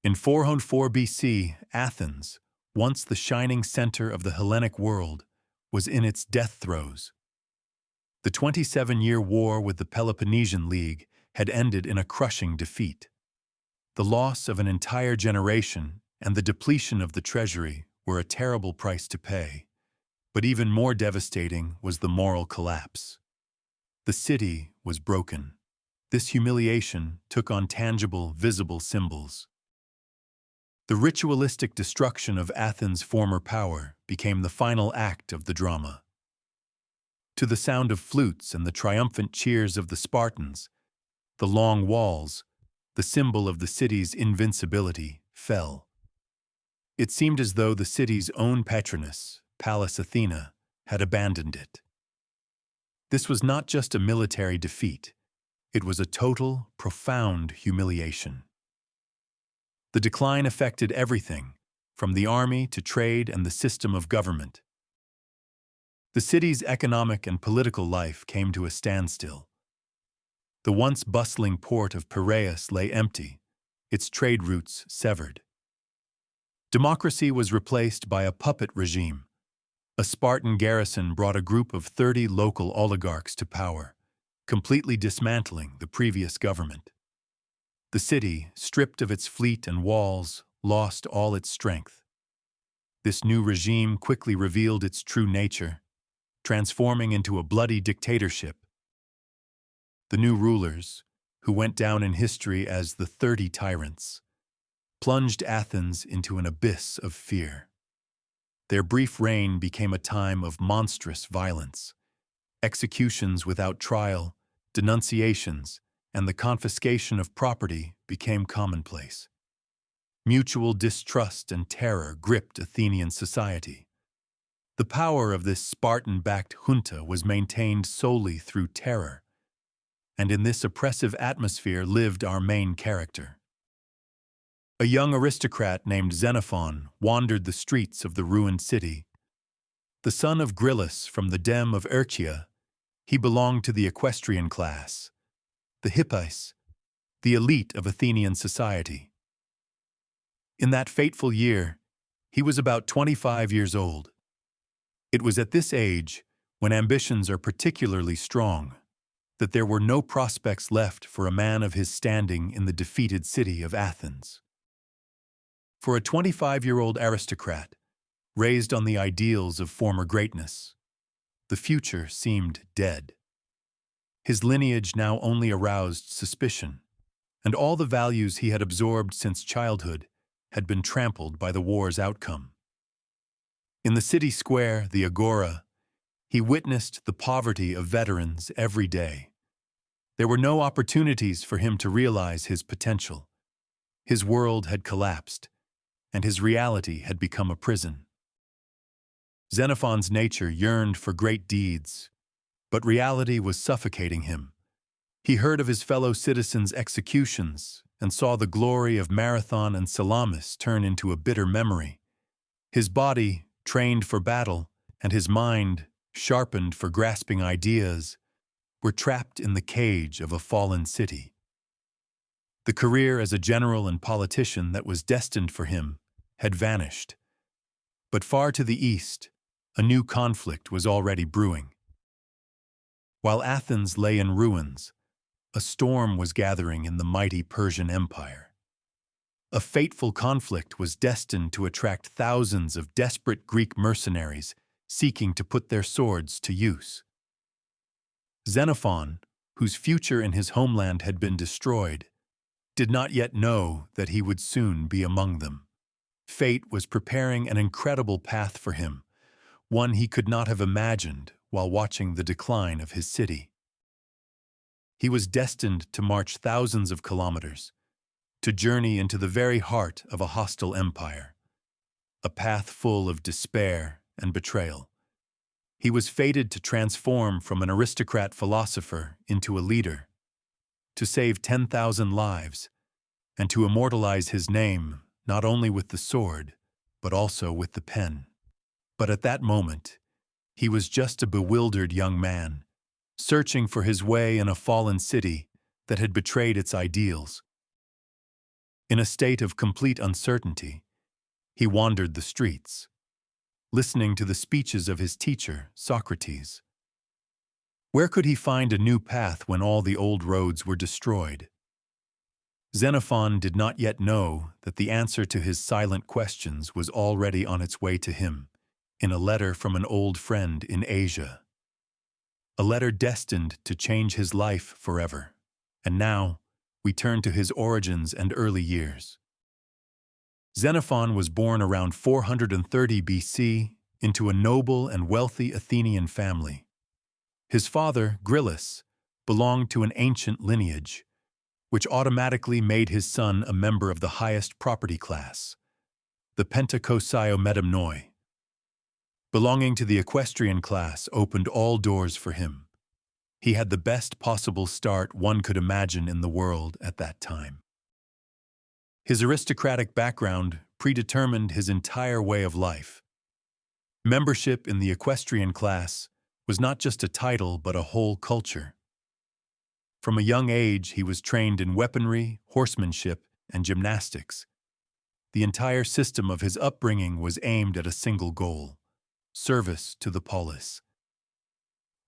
In 404 BC, Athens, once the shining center of the Hellenic world, was in its death throes. The 27-year war with the Peloponnesian League had ended in a crushing defeat. The loss of an entire generation and the depletion of the treasury were a terrible price to pay, but even more devastating was the moral collapse. The city was broken. This humiliation took on tangible, visible symbols. The ritualistic destruction of Athens' former power became the final act of the drama. To the sound of flutes and the triumphant cheers of the Spartans, the long walls, the symbol of the city's invincibility, fell. It seemed as though the city's own patroness, Pallas Athena, had abandoned it. This was not just a military defeat. It was a total, profound humiliation. The decline affected everything, from the army to trade and the system of government. The city's economic and political life came to a standstill. The once bustling port of Piraeus lay empty, its trade routes severed. Democracy was replaced by a puppet regime. A Spartan garrison brought a group of 30 local oligarchs to power, completely dismantling the previous government. The city, stripped of its fleet and walls, lost all its strength. This new regime quickly revealed its true nature, transforming into a bloody dictatorship. The new rulers, who went down in history as the 30 tyrants, plunged Athens into an abyss of fear. Their brief reign became a time of monstrous violence. Executions without trial, denunciations, and the confiscation of property became commonplace. Mutual distrust and terror gripped Athenian society. The power of this Spartan-backed junta was maintained solely through terror, and in this oppressive atmosphere lived our main character. A young aristocrat named Xenophon wandered the streets of the ruined city. The son of Gryllus from the deme of Erchia, he belonged to the equestrian class, the Hippies, the elite of Athenian society. In that fateful year, he was about 25 years old. It was at this age, when ambitions are particularly strong, that there were no prospects left for a man of his standing in the defeated city of Athens. For a 25-year-old aristocrat, raised on the ideals of former greatness, the future seemed dead. His lineage now only aroused suspicion, and all the values he had absorbed since childhood had been trampled by the war's outcome. In the city square, the Agora, he witnessed the poverty of veterans every day. There were no opportunities for him to realize his potential. His world had collapsed, and his reality had become a prison. Xenophon's nature yearned for great deeds, but reality was suffocating him. He heard of his fellow citizens' executions and saw the glory of Marathon and Salamis turn into a bitter memory. His body, trained for battle, and his mind, sharpened for grasping ideas, were trapped in the cage of a fallen city. The career as a general and politician that was destined for him had vanished. But far to the east, a new conflict was already brewing. While Athens lay in ruins, a storm was gathering in the mighty Persian Empire. A fateful conflict was destined to attract thousands of desperate Greek mercenaries seeking to put their swords to use. Xenophon, whose future in his homeland had been destroyed, did not yet know that he would soon be among them. Fate was preparing an incredible path for him, one he could not have imagined while watching the decline of his city. He was destined to march thousands of kilometers, to journey into the very heart of a hostile empire, a path full of despair and betrayal. He was fated to transform from an aristocrat philosopher into a leader, to save 10,000 lives, and to immortalize his name not only with the sword, but also with the pen. But at that moment, he was just a bewildered young man, searching for his way in a fallen city that had betrayed its ideals. In a state of complete uncertainty, he wandered the streets, listening to the speeches of his teacher, Socrates. Where could he find a new path when all the old roads were destroyed? Xenophon did not yet know that the answer to his silent questions was already on its way to him, in a letter from an old friend in Asia. A letter destined to change his life forever. And now, we turn to his origins and early years. Xenophon was born around 430 BC into a noble and wealthy Athenian family. His father, Gryllus, belonged to an ancient lineage, which automatically made his son a member of the highest property class, the Pentakosio. Belonging to the equestrian class opened all doors for him. He had the best possible start one could imagine in the world at that time. His aristocratic background predetermined his entire way of life. Membership in the equestrian class was not just a title but a whole culture. From a young age, he was trained in weaponry, horsemanship, and gymnastics. The entire system of his upbringing was aimed at a single goal: service to the polis.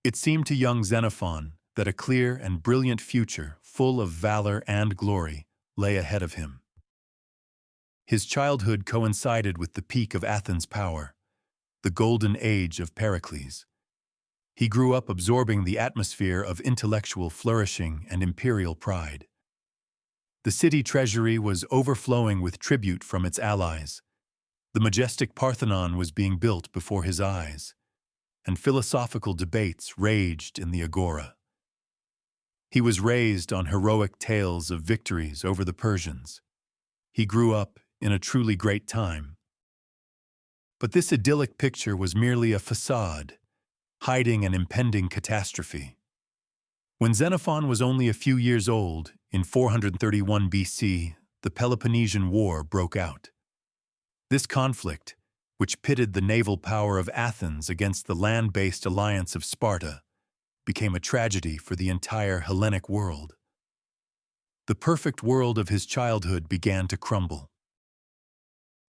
It seemed to young Xenophon that a clear and brilliant future, full of valor and glory, lay ahead of him. His childhood coincided with the peak of Athens' power, the golden age of Pericles. He grew up absorbing the atmosphere of intellectual flourishing and imperial pride. The city treasury was overflowing with tribute from its allies. The majestic Parthenon was being built before his eyes, and philosophical debates raged in the agora. He was raised on heroic tales of victories over the Persians. He grew up in a truly great time. But this idyllic picture was merely a facade, hiding an impending catastrophe. When Xenophon was only a few years old, in 431 BC, the Peloponnesian War broke out. This conflict, which pitted the naval power of Athens against the land-based alliance of Sparta, became a tragedy for the entire Hellenic world. The perfect world of his childhood began to crumble.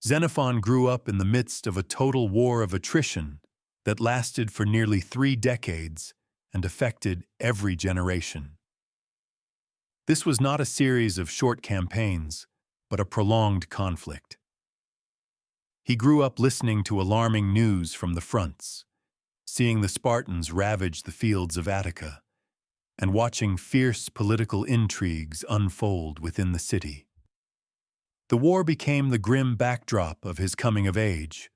Xenophon grew up in the midst of a total war of attrition that lasted for nearly 3 decades and affected every generation. This was not a series of short campaigns, but a prolonged conflict. He grew up listening to alarming news from the fronts, seeing the Spartans ravage the fields of Attica, and watching fierce political intrigues unfold within the city. The war became the grim backdrop of his coming of age.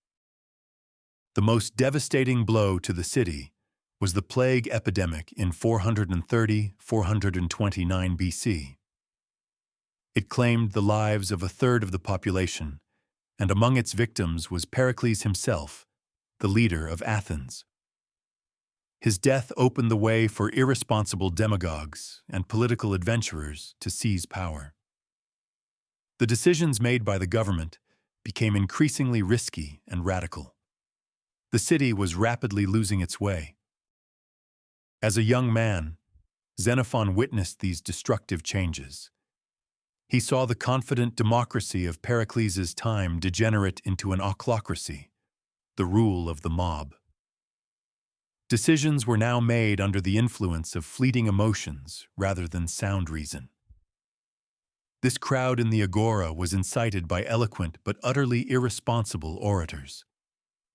The most devastating blow to the city was the plague epidemic in 430–429 BC. It claimed the lives of a third of the population, and among its victims was Pericles himself, the leader of Athens. His death opened the way for irresponsible demagogues and political adventurers to seize power. The decisions made by the government became increasingly risky and radical. The city was rapidly losing its way. As a young man, Xenophon witnessed these destructive changes. He saw the confident democracy of Pericles' time degenerate into an ochlocracy, the rule of the mob. Decisions were now made under the influence of fleeting emotions rather than sound reason. This crowd in the agora was incited by eloquent but utterly irresponsible orators.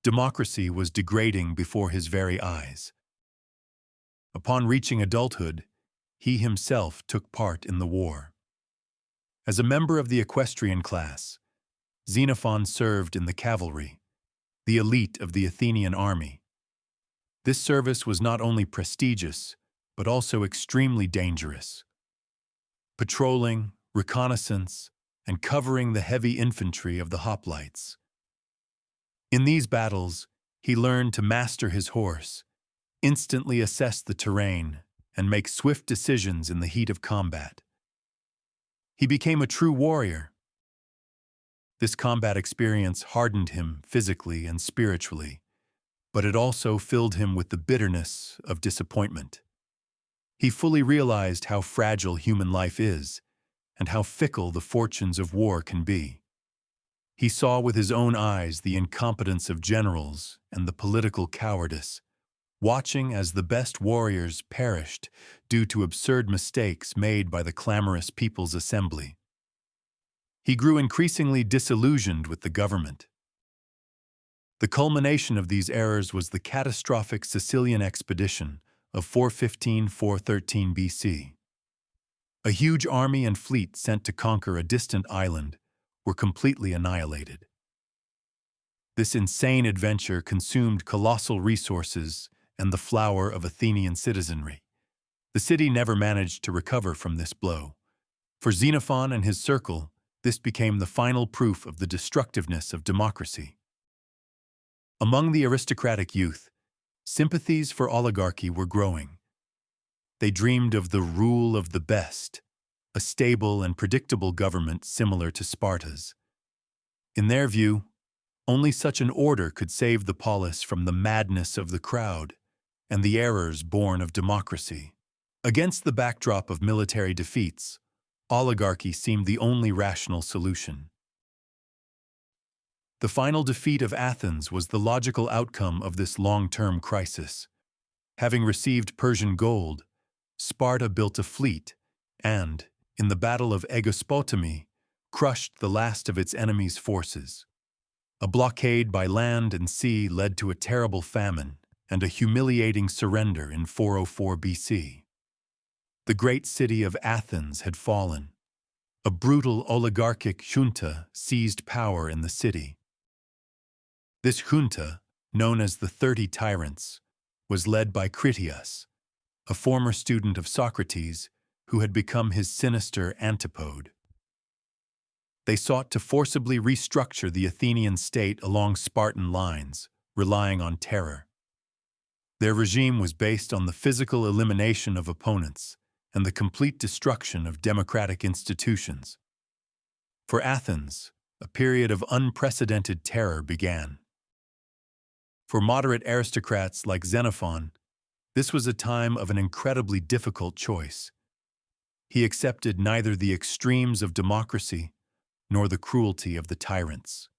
Democracy was degrading before his very eyes. Upon reaching adulthood, he himself took part in the war. As a member of the equestrian class, Xenophon served in the cavalry, the elite of the Athenian army. This service was not only prestigious, but also extremely dangerous. Patrolling, reconnaissance, and covering the heavy infantry of the hoplites. In these battles, he learned to master his horse, instantly assess the terrain, and make swift decisions in the heat of combat. He became a true warrior. This combat experience hardened him physically and spiritually, but it also filled him with the bitterness of disappointment. He fully realized how fragile human life is, and how fickle the fortunes of war can be. He saw with his own eyes the incompetence of generals and the political cowardice, watching as the best warriors perished due to absurd mistakes made by the clamorous People's Assembly. He grew increasingly disillusioned with the government. The culmination of these errors was the catastrophic Sicilian expedition of 415–413 BC. A huge army and fleet sent to conquer a distant island were completely annihilated. This insane adventure consumed colossal resources and the flower of Athenian citizenry. The city never managed to recover from this blow. For Xenophon and his circle, this became the final proof of the destructiveness of democracy. Among the aristocratic youth, sympathies for oligarchy were growing. They dreamed of the rule of the best, a stable and predictable government similar to Sparta's. In their view, only such an order could save the polis from the madness of the crowd and the errors born of democracy. Against the backdrop of military defeats, oligarchy seemed the only rational solution. The final defeat of Athens was the logical outcome of this long-term crisis. Having received Persian gold, Sparta built a fleet and, in the Battle of Aegospotami, crushed the last of its enemy's forces. A blockade by land and sea led to a terrible famine and a humiliating surrender in 404 BC. The great city of Athens had fallen. A brutal oligarchic junta seized power in the city. This junta, known as the 30 Tyrants, was led by Critias, a former student of Socrates who had become his sinister antipode. They sought to forcibly restructure the Athenian state along Spartan lines, relying on terror. Their regime was based on the physical elimination of opponents and the complete destruction of democratic institutions. For Athens, a period of unprecedented terror began. For moderate aristocrats like Xenophon, this was a time of an incredibly difficult choice. He accepted neither the extremes of democracy nor the cruelty of the tyrants.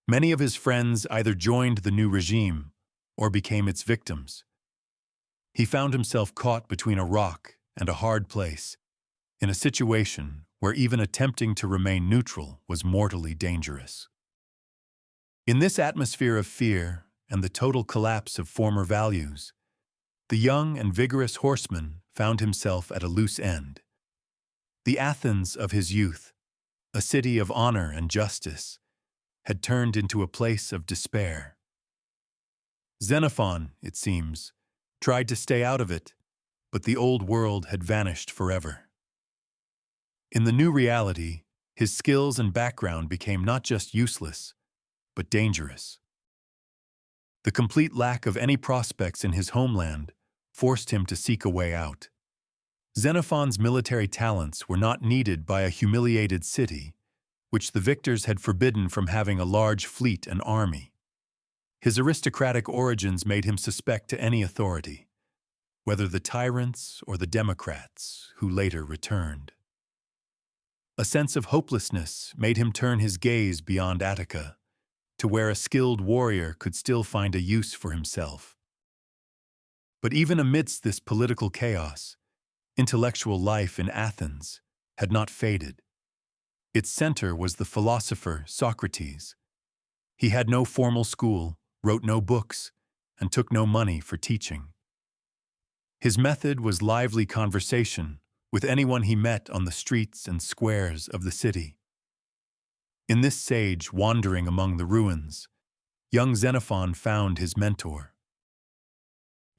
Many of his friends either joined the new regime or became its victims. He found himself caught between a rock and a hard place, in a situation where even attempting to remain neutral was mortally dangerous. In this atmosphere of fear and the total collapse of former values, the young and vigorous horseman found himself at a loose end. The Athens of his youth, a city of honor and justice, had turned into a place of despair. Xenophon, it seems, tried to stay out of it, but the old world had vanished forever. In the new reality, his skills and background became not just useless, but dangerous. The complete lack of any prospects in his homeland forced him to seek a way out. Xenophon's military talents were not needed by a humiliated city, which the victors had forbidden from having a large fleet and army. His aristocratic origins made him suspect to any authority, whether the tyrants or the democrats who later returned. A sense of hopelessness made him turn his gaze beyond Attica, to where a skilled warrior could still find a use for himself. But even amidst this political chaos, intellectual life in Athens had not faded. Its center was the philosopher Socrates. He had no formal school, wrote no books, and took no money for teaching. His method was lively conversation with anyone he met on the streets and squares of the city. In this sage wandering among the ruins, young Xenophon found his mentor.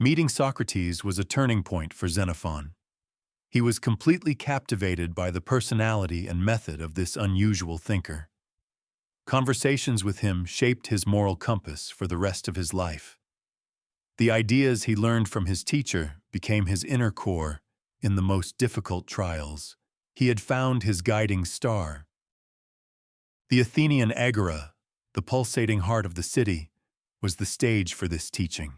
Meeting Socrates was a turning point for Xenophon. He was completely captivated by the personality and method of this unusual thinker. Conversations with him shaped his moral compass for the rest of his life. The ideas he learned from his teacher became his inner core in the most difficult trials. He had found his guiding star. The Athenian agora, the pulsating heart of the city, was the stage for this teaching.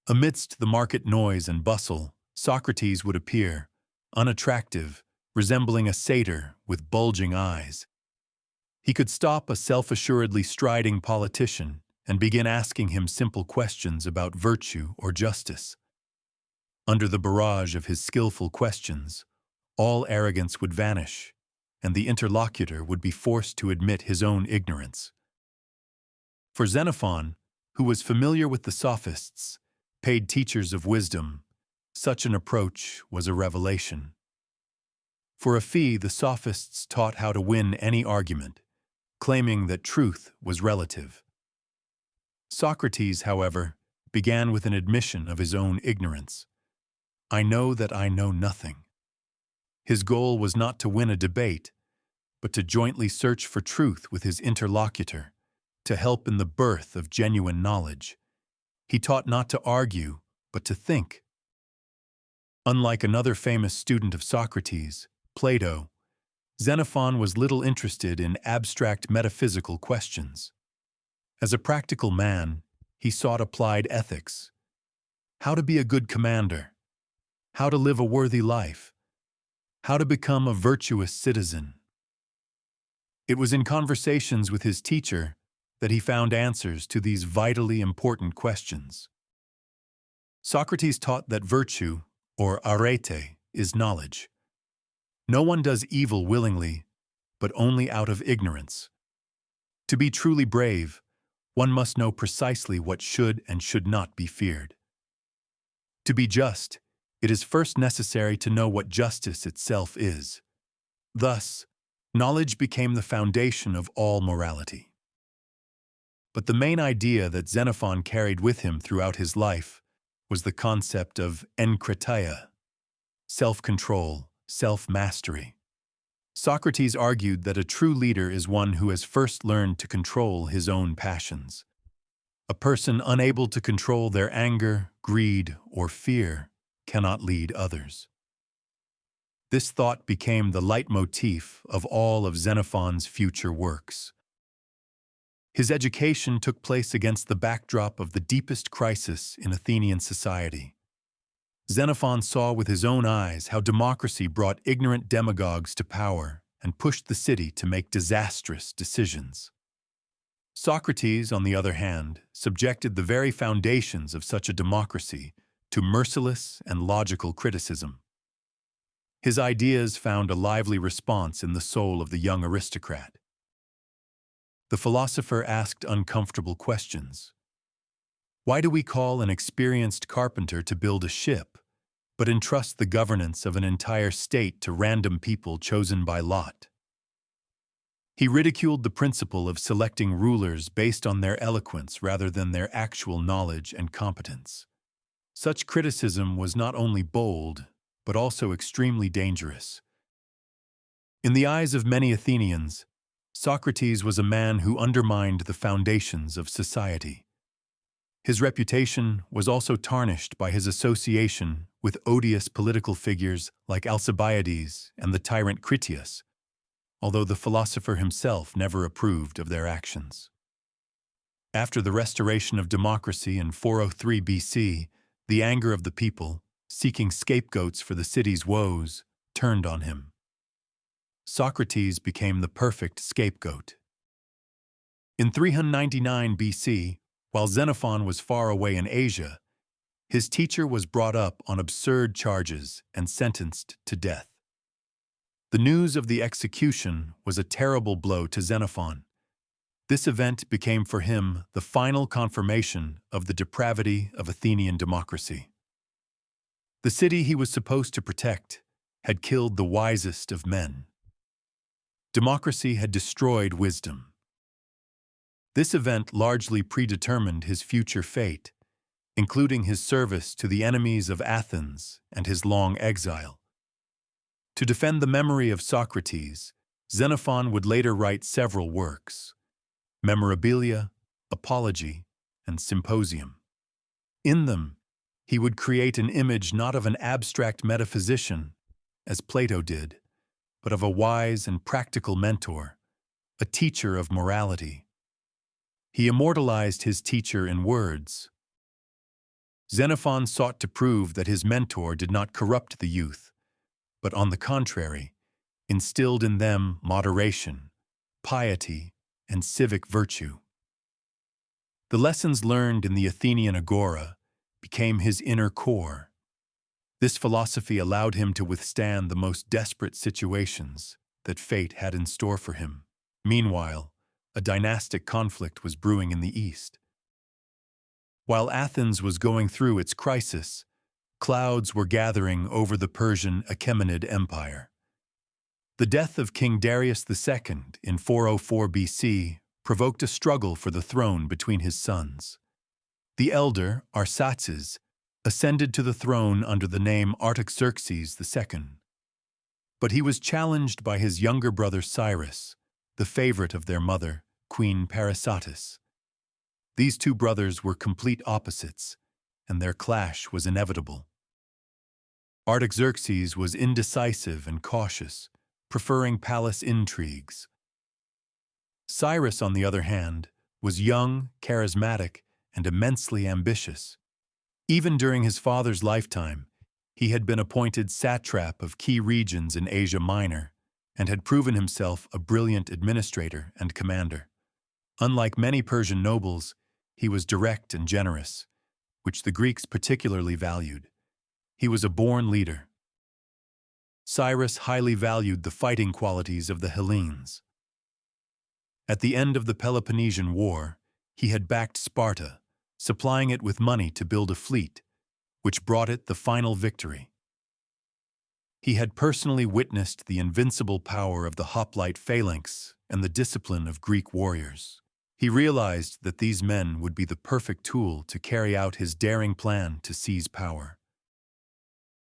Amidst the market noise and bustle, Socrates would appear, unattractive, resembling a satyr with bulging eyes. He could stop a self-assuredly striding politician and begin asking him simple questions about virtue or justice. Under the barrage of his skillful questions, all arrogance would vanish, and the interlocutor would be forced to admit his own ignorance. For Xenophon, who was familiar with the sophists, paid teachers of wisdom, such an approach was a revelation. For a fee, the sophists taught how to win any argument, claiming that truth was relative. Socrates, however, began with an admission of his own ignorance. I know that I know nothing. His goal was not to win a debate, but to jointly search for truth with his interlocutor, to help in the birth of genuine knowledge. He taught not to argue, but to think. Unlike another famous student of Socrates, Plato, Xenophon was little interested in abstract metaphysical questions. As a practical man, he sought applied ethics. How to be a good commander, how to live a worthy life, how to become a virtuous citizen. It was in conversations with his teacher that he found answers to these vitally important questions. Socrates taught that virtue, or arete, is knowledge. No one does evil willingly, but only out of ignorance. To be truly brave, one must know precisely what should and should not be feared. To be just, it is first necessary to know what justice itself is. Thus, knowledge became the foundation of all morality. But the main idea that Xenophon carried with him throughout his life was the concept of enkrateia, self-control, self-mastery. Socrates argued that a true leader is one who has first learned to control his own passions. A person unable to control their anger, greed, or fear cannot lead others. This thought became the leitmotif of all of Xenophon's future works. His education took place against the backdrop of the deepest crisis in Athenian society. Xenophon saw with his own eyes how democracy brought ignorant demagogues to power and pushed the city to make disastrous decisions. Socrates, on the other hand, subjected the very foundations of such a democracy to merciless and logical criticism. His ideas found a lively response in the soul of the young aristocrat. The philosopher asked uncomfortable questions. Why do we call an experienced carpenter to build a ship, but entrust the governance of an entire state to random people chosen by lot? He ridiculed the principle of selecting rulers based on their eloquence rather than their actual knowledge and competence. Such criticism was not only bold, but also extremely dangerous. In the eyes of many Athenians, Socrates was a man who undermined the foundations of society. His reputation was also tarnished by his association with odious political figures like Alcibiades and the tyrant Critias, although the philosopher himself never approved of their actions. After the restoration of democracy in 403 BC, the anger of the people, seeking scapegoats for the city's woes, turned on him. Socrates became the perfect scapegoat. In 399 BC, while Xenophon was far away in Asia, his teacher was brought up on absurd charges and sentenced to death. The news of the execution was a terrible blow to Xenophon. This event became for him the final confirmation of the depravity of Athenian democracy. The city he was supposed to protect had killed the wisest of men. Democracy had destroyed wisdom. This event largely predetermined his future fate, including his service to the enemies of Athens and his long exile. To defend the memory of Socrates, Xenophon would later write several works: Memorabilia, Apology, and Symposium. In them, he would create an image not of an abstract metaphysician, as Plato did, but of a wise and practical mentor, a teacher of morality. He immortalized his teacher in words. Xenophon sought to prove that his mentor did not corrupt the youth, but on the contrary, instilled in them moderation, piety, and civic virtue. The lessons learned in the Athenian agora became his inner core. This philosophy allowed him to withstand the most desperate situations that fate had in store for him. Meanwhile, a dynastic conflict was brewing in the east. While Athens was going through its crisis, clouds were gathering over the Persian Achaemenid Empire. The death of King Darius II in 404 BC provoked a struggle for the throne between his sons. The elder, Arsaces, ascended to the throne under the name Artaxerxes II. But he was challenged by his younger brother Cyrus, the favorite of their mother, Queen Parysatis. These two brothers were complete opposites, and their clash was inevitable. Artaxerxes was indecisive and cautious, preferring palace intrigues. Cyrus, on the other hand, was young, charismatic, and immensely ambitious. Even during his father's lifetime, he had been appointed satrap of key regions in Asia Minor and had proven himself a brilliant administrator and commander. Unlike many Persian nobles, he was direct and generous, which the Greeks particularly valued. He was a born leader. Cyrus highly valued the fighting qualities of the Hellenes. At the end of the Peloponnesian War, he had backed Sparta, supplying it with money to build a fleet, which brought it the final victory. He had personally witnessed the invincible power of the hoplite phalanx and the discipline of Greek warriors. He realized that these men would be the perfect tool to carry out his daring plan to seize power.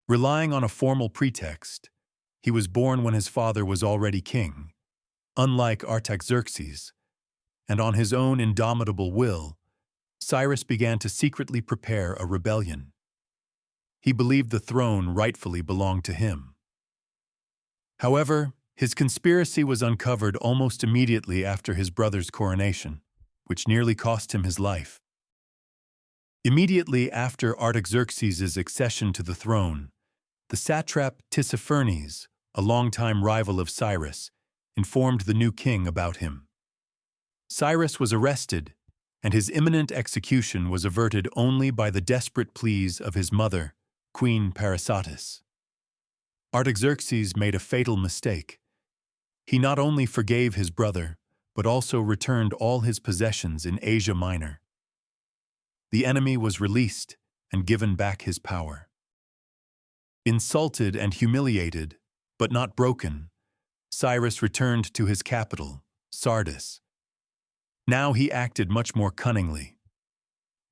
Relying on a formal pretext, he was born when his father was already king. Unlike Artaxerxes, and on his own indomitable will, Cyrus began to secretly prepare a rebellion. He believed the throne rightfully belonged to him. However, his conspiracy was uncovered almost immediately after his brother's coronation, which nearly cost him his life. Immediately after Artaxerxes' accession to the throne, the satrap Tissaphernes, a longtime rival of Cyrus, informed the new king about him. Cyrus was arrested, and his imminent execution was averted only by the desperate pleas of his mother, Queen Parysatis. Artaxerxes made a fatal mistake. He not only forgave his brother, but also returned all his possessions in Asia Minor. The enemy was released and given back his power. Insulted and humiliated, but not broken, Cyrus returned to his capital, Sardis. Now he acted much more cunningly.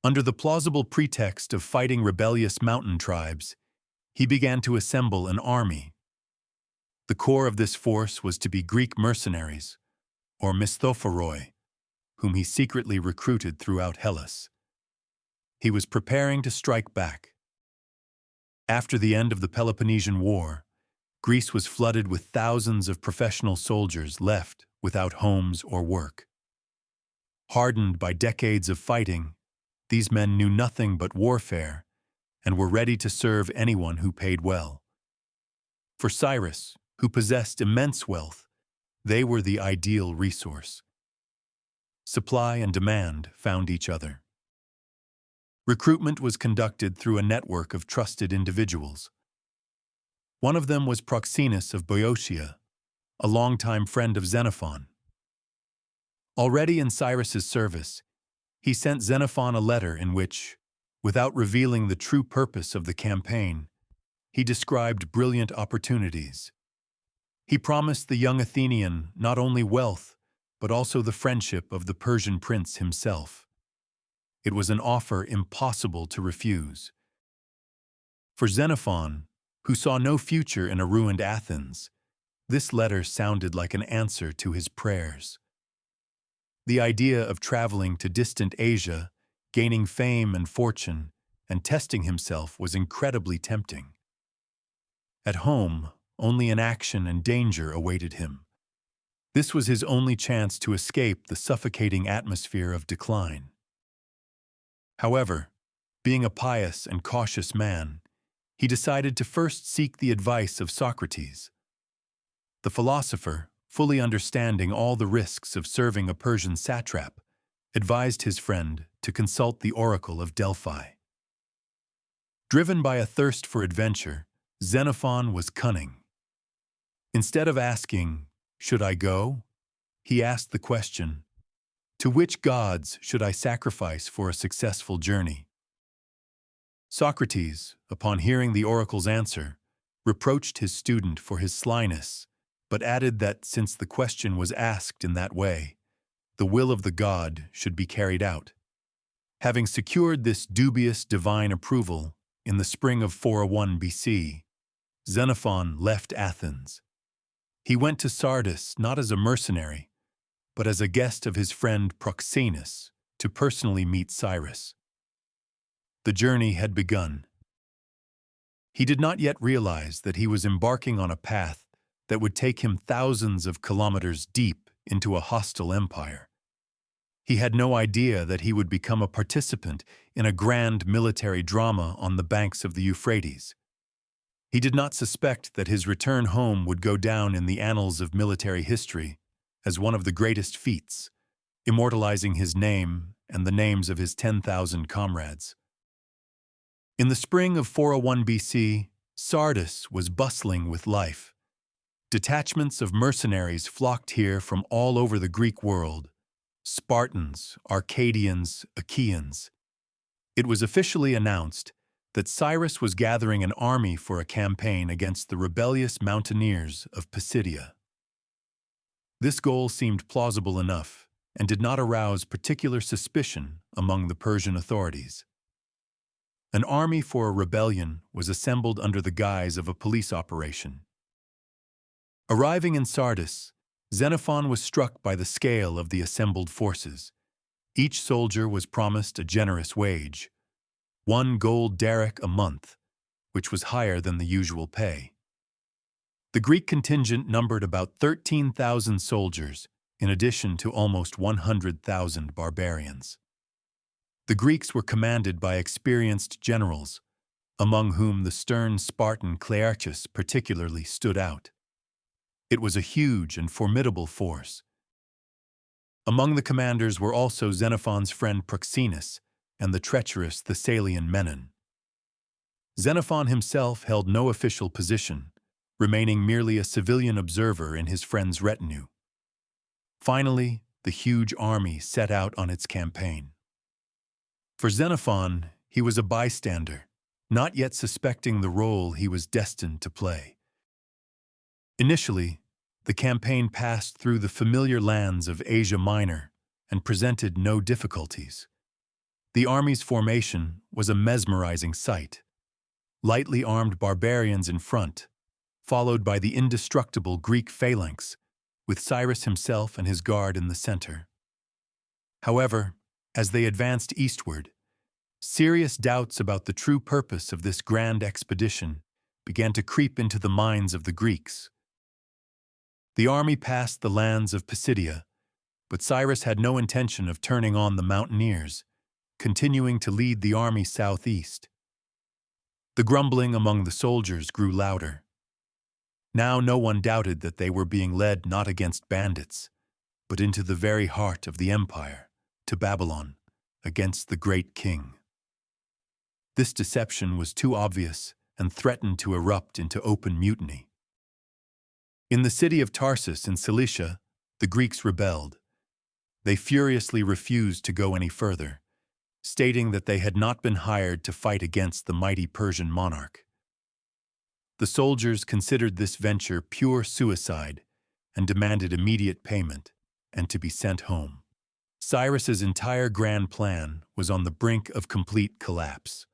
Under the plausible pretext of fighting rebellious mountain tribes, he began to assemble an army. The core of this force was to be Greek mercenaries, or misthopheroi, whom he secretly recruited throughout Hellas. He was preparing to strike back. After the end of the Peloponnesian War, Greece was flooded with thousands of professional soldiers left without homes or work. Hardened by decades of fighting, these men knew nothing but warfare and were ready to serve anyone who paid well. For Cyrus, who possessed immense wealth, they were the ideal resource. Supply and demand found each other. Recruitment was conducted through a network of trusted individuals. One of them was Proxenus of Boeotia, a longtime friend of Xenophon. Already in Cyrus's service, he sent Xenophon a letter in which, without revealing the true purpose of the campaign, he described brilliant opportunities. He promised the young Athenian not only wealth, but also the friendship of the Persian prince himself. It was an offer impossible to refuse. For Xenophon, who saw no future in a ruined Athens, this letter sounded like an answer to his prayers. The idea of traveling to distant Asia, gaining fame and fortune, and testing himself was incredibly tempting. At home, only inaction and danger awaited him. This was his only chance to escape the suffocating atmosphere of decline. However, being a pious and cautious man, he decided to first seek the advice of Socrates. The philosopher, fully understanding all the risks of serving a Persian satrap, advised his friend to consult the oracle of Delphi. Driven by a thirst for adventure, Xenophon was cunning. Instead of asking, "Should I go?" he asked the question, "To which gods should I sacrifice for a successful journey?" Socrates, upon hearing the oracle's answer, reproached his student for his slyness, but added that since the question was asked in that way, the will of the god should be carried out. Having secured this dubious divine approval in the spring of 401 BC, Xenophon left Athens. He went to Sardis not as a mercenary, but as a guest of his friend Proxenus to personally meet Cyrus. The journey had begun. He did not yet realize that he was embarking on a path that would take him thousands of kilometers deep into a hostile empire. He had no idea that he would become a participant in a grand military drama on the banks of the Euphrates. He did not suspect that his return home would go down in the annals of military history as one of the greatest feats, immortalizing his name and the names of his 10,000 comrades. In the spring of 401 BC, Sardis was bustling with life. Detachments of mercenaries flocked here from all over the Greek world: Spartans, Arcadians, Achaeans. It was officially announced that Cyrus was gathering an army for a campaign against the rebellious mountaineers of Pisidia. This goal seemed plausible enough and did not arouse particular suspicion among the Persian authorities. An army for a rebellion was assembled under the guise of a police operation. Arriving in Sardis, Xenophon was struck by the scale of the assembled forces. Each soldier was promised a generous wage, 1 gold daric a month, which was higher than the usual pay. The Greek contingent numbered about 13,000 soldiers, in addition to almost 100,000 barbarians. The Greeks were commanded by experienced generals, among whom the stern Spartan Clearchus particularly stood out. It was a huge and formidable force. Among the commanders were also Xenophon's friend Proxenus and the treacherous Thessalian Menon. Xenophon himself held no official position, remaining merely a civilian observer in his friend's retinue. Finally, the huge army set out on its campaign. For Xenophon, he was a bystander, not yet suspecting the role he was destined to play. Initially, the campaign passed through the familiar lands of Asia Minor and presented no difficulties. The army's formation was a mesmerizing sight. Lightly armed barbarians in front, followed by the indestructible Greek phalanx, with Cyrus himself and his guard in the center. However, as they advanced eastward, serious doubts about the true purpose of this grand expedition began to creep into the minds of the Greeks. The army passed the lands of Pisidia, but Cyrus had no intention of turning on the mountaineers, continuing to lead the army southeast. The grumbling among the soldiers grew louder. Now no one doubted that they were being led not against bandits, but into the very heart of the empire, to Babylon, against the great king. This deception was too obvious and threatened to erupt into open mutiny. In the city of Tarsus in Cilicia, the Greeks rebelled. They furiously refused to go any further, stating that they had not been hired to fight against the mighty Persian monarch. The soldiers considered this venture pure suicide and demanded immediate payment and to be sent home. Cyrus's entire grand plan was on the brink of complete collapse.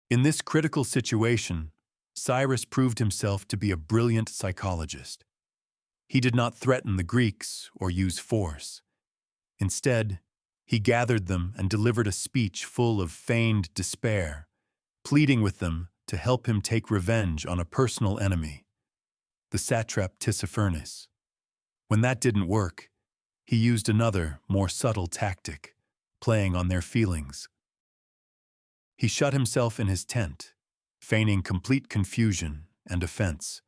In this critical situation, Cyrus proved himself to be a brilliant psychologist. He did not threaten the Greeks or use force. Instead, he gathered them and delivered a speech full of feigned despair, pleading with them to help him take revenge on a personal enemy, the satrap Tissaphernes. When that didn't work, he used another, more subtle tactic, playing on their feelings. He shut himself in his tent, feigning complete confusion and offense.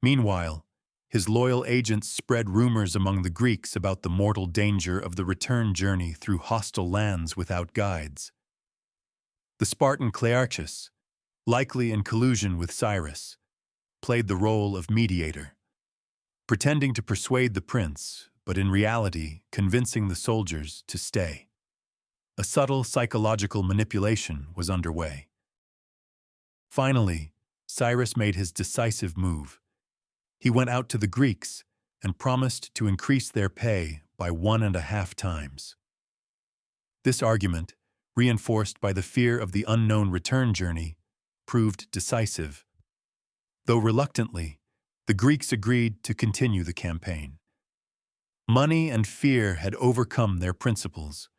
Meanwhile, his loyal agents spread rumors among the Greeks about the mortal danger of the return journey through hostile lands without guides. The Spartan Clearchus, likely in collusion with Cyrus, played the role of mediator, pretending to persuade the prince, but in reality convincing the soldiers to stay. A subtle psychological manipulation was underway. Finally, Cyrus made his decisive move. He went out to the Greeks and promised to increase their pay by 1.5 times. This argument, reinforced by the fear of the unknown return journey, proved decisive. Though reluctantly, the Greeks agreed to continue the campaign. Money and fear had overcome their principles.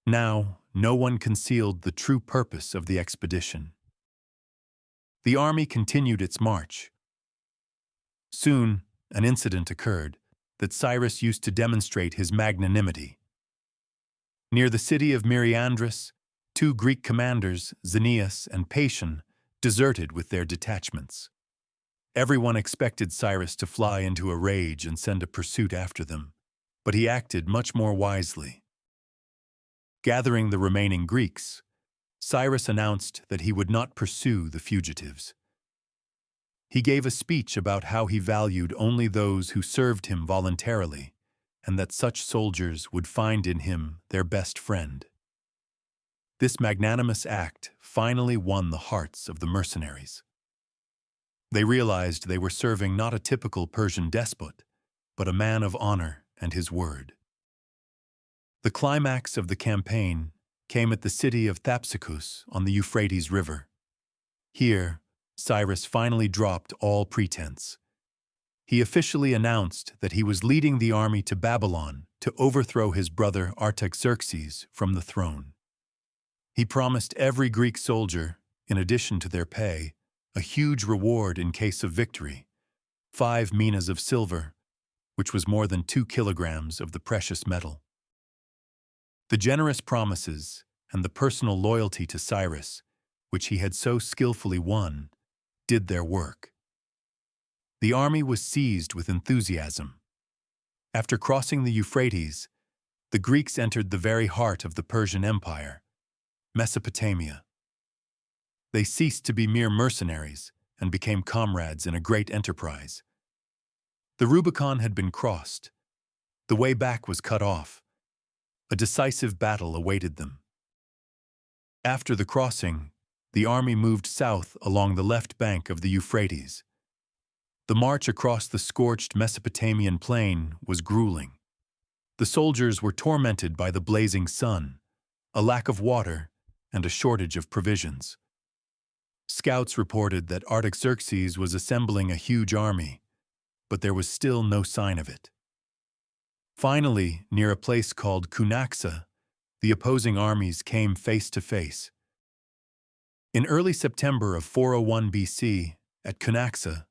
Now, no one concealed the true purpose of the expedition. The army continued its march. Soon, an incident occurred that Cyrus used to demonstrate his magnanimity. Near the city of Myrandus, 2 Greek commanders, Xenias and Persian, deserted with their detachments. Everyone expected Cyrus to fly into a rage and send a pursuit after them, but he acted much more wisely. Gathering the remaining Greeks, Cyrus announced that he would not pursue the fugitives. He gave a speech about how he valued only those who served him voluntarily, and that such soldiers would find in him their best friend. This magnanimous act finally won the hearts of the mercenaries. They realized they were serving not a typical Persian despot, but a man of honor and his word. The climax of the campaign came at the city of Thapsacus on the Euphrates River. Here, Cyrus finally dropped all pretense. He officially announced that he was leading the army to Babylon to overthrow his brother Artaxerxes from the throne. He promised every Greek soldier, in addition to their pay, a huge reward in case of victory, 5 minas of silver, which was more than 2 kilograms of the precious metal. The generous promises and the personal loyalty to Cyrus, which he had so skillfully won, did their work. The army was seized with enthusiasm. After crossing the Euphrates, the Greeks entered the very heart of the Persian Empire, Mesopotamia. They ceased to be mere mercenaries and became comrades in a great enterprise. The Rubicon had been crossed. The way back was cut off. A decisive battle awaited them. After the crossing, the army moved south along the left bank of the Euphrates. The march across the scorched Mesopotamian plain was grueling. The soldiers were tormented by the blazing sun, a lack of water, and a shortage of provisions. Scouts reported that Artaxerxes was assembling a huge army, but there was still no sign of it. Finally, near a place called Cunaxa, the opposing armies came face to face. In early September of 401 BC, at Cunaxa,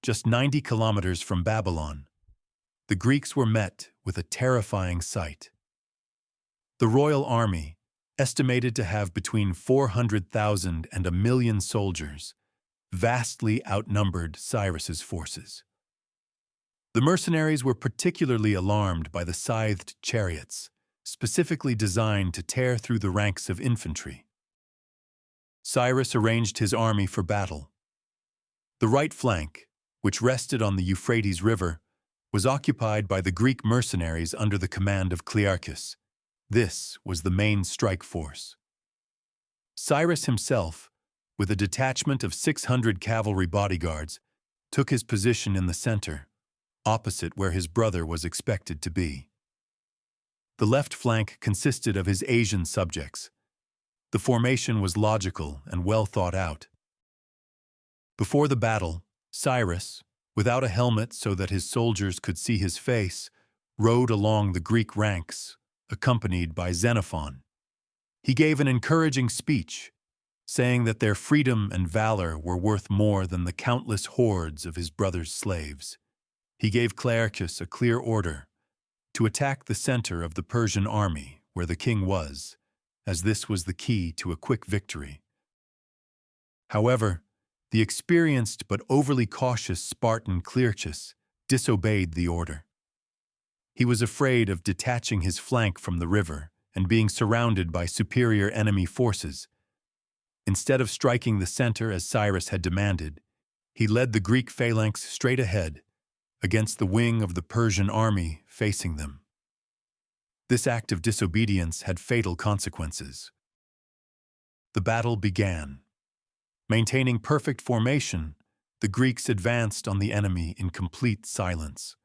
just 90 kilometers from Babylon, the Greeks were met with a terrifying sight. The royal army, estimated to have between 400,000 and 1 million soldiers, vastly outnumbered Cyrus's forces. The mercenaries were particularly alarmed by the scythed chariots, specifically designed to tear through the ranks of infantry. Cyrus arranged his army for battle. The right flank, which rested on the Euphrates River, was occupied by the Greek mercenaries under the command of Clearchus. This was the main strike force. Cyrus himself, with a detachment of 600 cavalry bodyguards, took his position in the center, opposite where his brother was expected to be. The left flank consisted of his Asian subjects. The formation was logical and well thought out. Before the battle, Cyrus, without a helmet so that his soldiers could see his face, rode along the Greek ranks, accompanied by Xenophon. He gave an encouraging speech, saying that their freedom and valor were worth more than the countless hordes of his brother's slaves. He gave Clearchus a clear order to attack the center of the Persian army where the king was, as this was the key to a quick victory. However, The experienced but overly cautious Spartan Clearchus disobeyed the order. He was afraid of detaching his flank from the river and being surrounded by superior enemy forces. Instead of striking the center as Cyrus had demanded, he led the Greek phalanx straight ahead, against the wing of the Persian army facing them. This act of disobedience had fatal consequences. The battle began. Maintaining perfect formation, the Greeks advanced on the enemy in complete silence.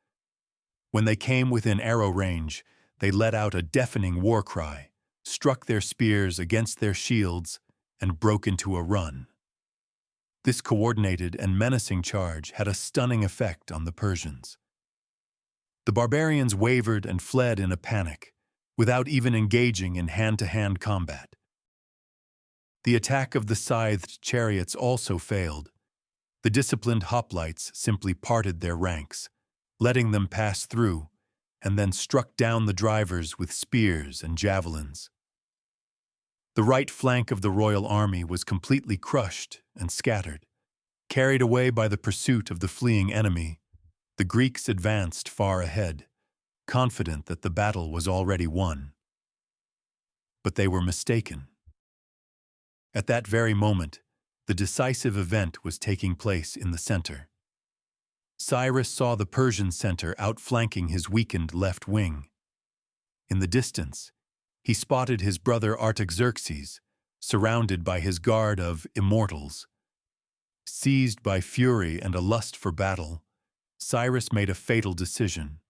When they came within arrow range, they let out a deafening war cry, struck their spears against their shields, and broke into a run. This coordinated and menacing charge had a stunning effect on the Persians. The barbarians wavered and fled in a panic, without even engaging in hand-to-hand combat. The attack of the scythed chariots also failed. The disciplined hoplites simply parted their ranks, letting them pass through, and then struck down the drivers with spears and javelins. The right flank of the royal army was completely crushed and scattered. Carried away by the pursuit of the fleeing enemy, the Greeks advanced far ahead, confident that the battle was already won. But they were mistaken. At that very moment, the decisive event was taking place in the center. Cyrus saw the Persian center outflanking his weakened left wing. In the distance, he spotted his brother Artaxerxes, surrounded by his guard of immortals. Seized by fury and a lust for battle, Cyrus made a fatal decision.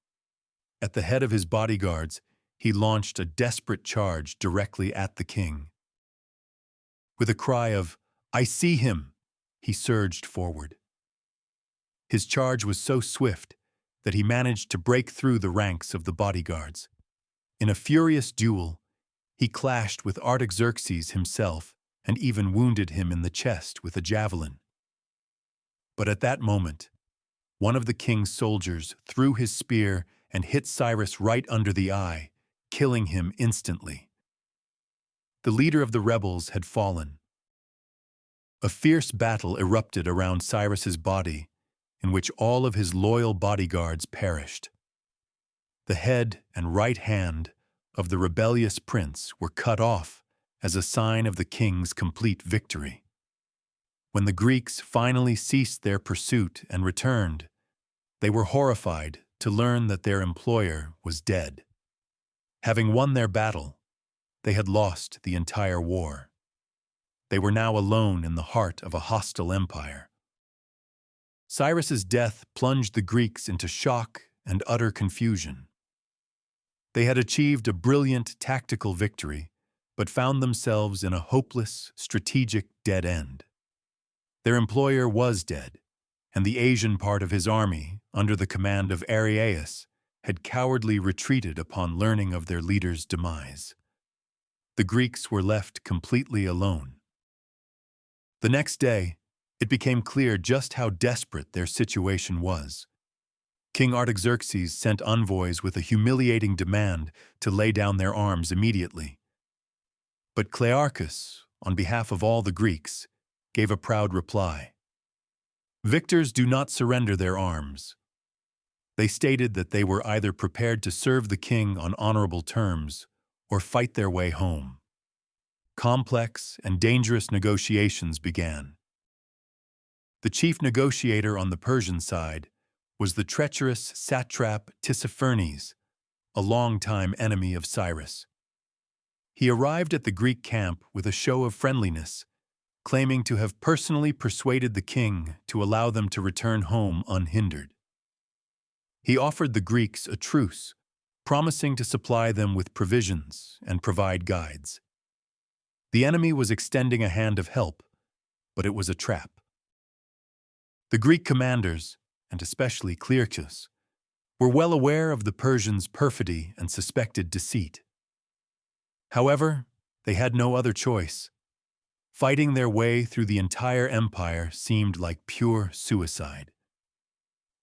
At the head of his bodyguards, he launched a desperate charge directly at the king. With a cry of, "I see him!" he surged forward. His charge was so swift that he managed to break through the ranks of the bodyguards. In a furious duel, he clashed with Artaxerxes himself and even wounded him in the chest with a javelin. But at that moment, one of the king's soldiers threw his spear and hit Cyrus right under the eye, killing him instantly. The leader of the rebels had fallen. A fierce battle erupted around Cyrus's body, in which all of his loyal bodyguards perished. The head and right hand of the rebellious prince were cut off as a sign of the king's complete victory. When the Greeks finally ceased their pursuit and returned, they were horrified to learn that their employer was dead. Having won their battle, they had lost the entire war. They were now alone in the heart of a hostile empire. Cyrus's death plunged the Greeks into shock and utter confusion. They had achieved a brilliant tactical victory, but found themselves in a hopeless, strategic dead end. Their employer was dead, and the Asian part of his army, under the command of Anabasis, had cowardly retreated upon learning of their leader's demise. The Greeks were left completely alone. The next day, it became clear just how desperate their situation was. King Artaxerxes sent envoys with a humiliating demand to lay down their arms immediately. But Clearchus, on behalf of all the Greeks, gave a proud reply. Victors do not surrender their arms. They stated that they were either prepared to serve the king on honorable terms or fight their way home. Complex and dangerous negotiations began. The chief negotiator on the Persian side was the treacherous satrap Tissaphernes, a longtime enemy of Cyrus. He arrived at the Greek camp with a show of friendliness, claiming to have personally persuaded the king to allow them to return home unhindered. He offered the Greeks a truce, promising to supply them with provisions and provide guides. The enemy was extending a hand of help, but it was a trap. The Greek commanders, and especially Clearchus, were well aware of the Persians' perfidy and suspected deceit. However, they had no other choice. Fighting their way through the entire empire seemed like pure suicide.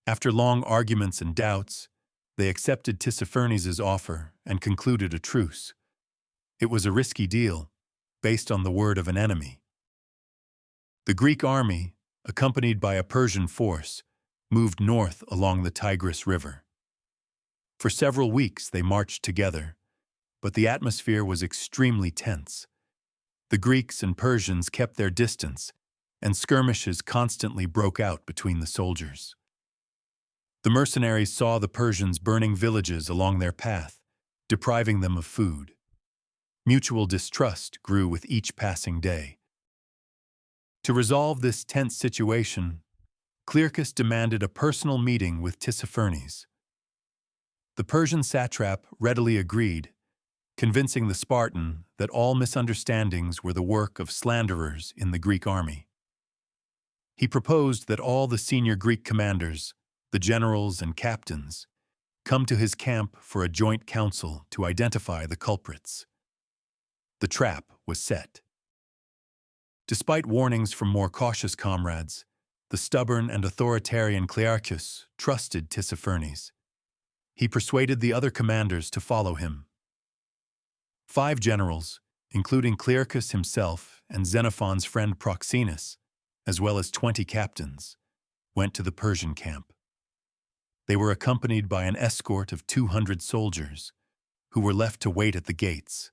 After long arguments and doubts, they accepted Tissaphernes' offer and concluded a truce. It was a risky deal, based on the word of an enemy. The Greek army, accompanied by a Persian force, moved north along the Tigris River. For several weeks they marched together, but the atmosphere was extremely tense. The Greeks and Persians kept their distance, and skirmishes constantly broke out between the soldiers. The mercenaries saw the Persians burning villages along their path, depriving them of food. Mutual distrust grew with each passing day. To resolve this tense situation, Clearchus demanded a personal meeting with Tissaphernes. The Persian satrap readily agreed, convincing the Spartan that all misunderstandings were the work of slanderers in the Greek army. He proposed that all the senior Greek commanders, the generals and captains, come to his camp for a joint council to identify the culprits. The trap was set. Despite warnings from more cautious comrades, the stubborn and authoritarian Clearchus trusted Tissaphernes. He persuaded the other commanders to follow him. 5 generals, including Clearchus himself and Xenophon's friend Proxenus, as well as 20 captains, went to the Persian camp. They were accompanied by an escort of 200 soldiers, who were left to wait at the gates.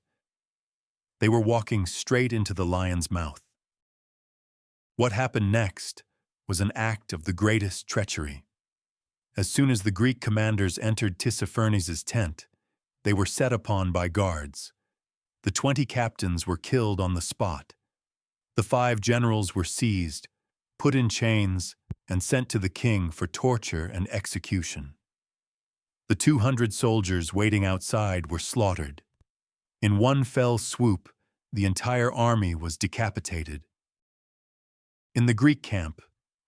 They were walking straight into the lion's mouth. What happened next was an act of the greatest treachery. As soon as the Greek commanders entered Tissaphernes' tent, they were set upon by guards. The 20 captains were killed on the spot. The 5 generals were seized, put in chains, and sent to the king for torture and execution. The 200 soldiers waiting outside were slaughtered. In one fell swoop, the entire army was decapitated. In the Greek camp,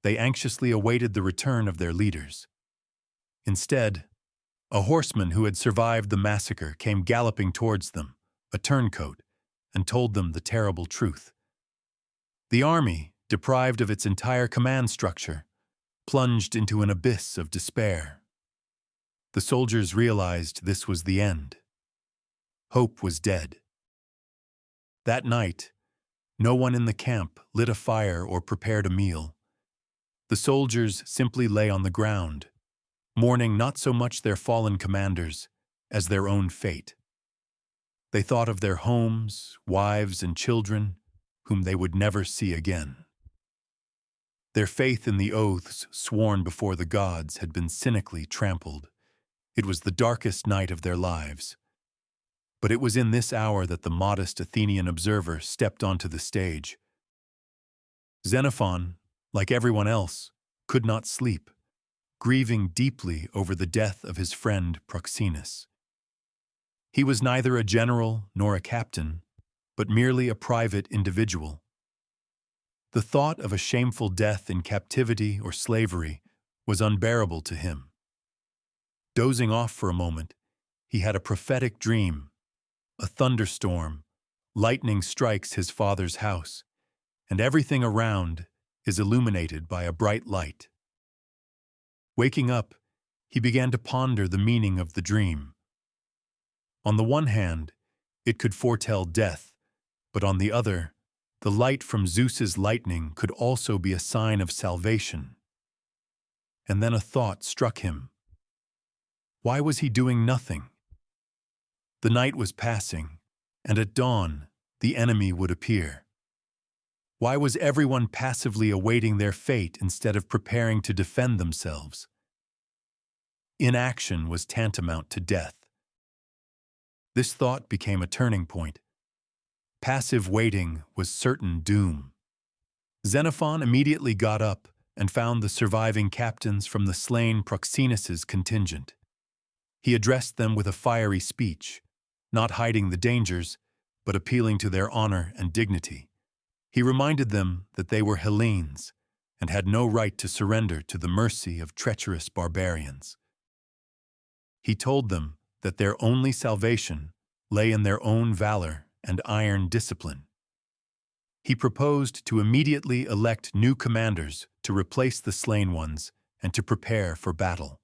they anxiously awaited the return of their leaders. Instead, a horseman who had survived the massacre came galloping towards them, a turncoat, and told them the terrible truth. The army, deprived of its entire command structure, plunged into an abyss of despair. The soldiers realized this was the end. Hope was dead. That night, no one in the camp lit a fire or prepared a meal. The soldiers simply lay on the ground, mourning not so much their fallen commanders as their own fate. They thought of their homes, wives, and children, whom they would never see again. Their faith in the oaths sworn before the gods had been cynically trampled. It was the darkest night of their lives. But it was in this hour that the modest Athenian observer stepped onto the stage. Xenophon, like everyone else, could not sleep, grieving deeply over the death of his friend Proxenus. He was neither a general nor a captain, but merely a private individual. The thought of a shameful death in captivity or slavery was unbearable to him. Dozing off for a moment, he had a prophetic dream. A thunderstorm, lightning strikes his father's house, and everything around is illuminated by a bright light. Waking up, he began to ponder the meaning of the dream. On the one hand, it could foretell death, but on the other, the light from Zeus's lightning could also be a sign of salvation. And then a thought struck him. Why was he doing nothing? The night was passing, and at dawn, the enemy would appear. Why was everyone passively awaiting their fate instead of preparing to defend themselves? Inaction was tantamount to death. This thought became a turning point. Passive waiting was certain doom. Xenophon immediately got up and found the surviving captains from the slain Proxenus's contingent. He addressed them with a fiery speech, not hiding the dangers, but appealing to their honor and dignity. He reminded them that they were Hellenes and had no right to surrender to the mercy of treacherous barbarians. He told them that their only salvation lay in their own valor and iron discipline. He proposed to immediately elect new commanders to replace the slain ones and to prepare for battle.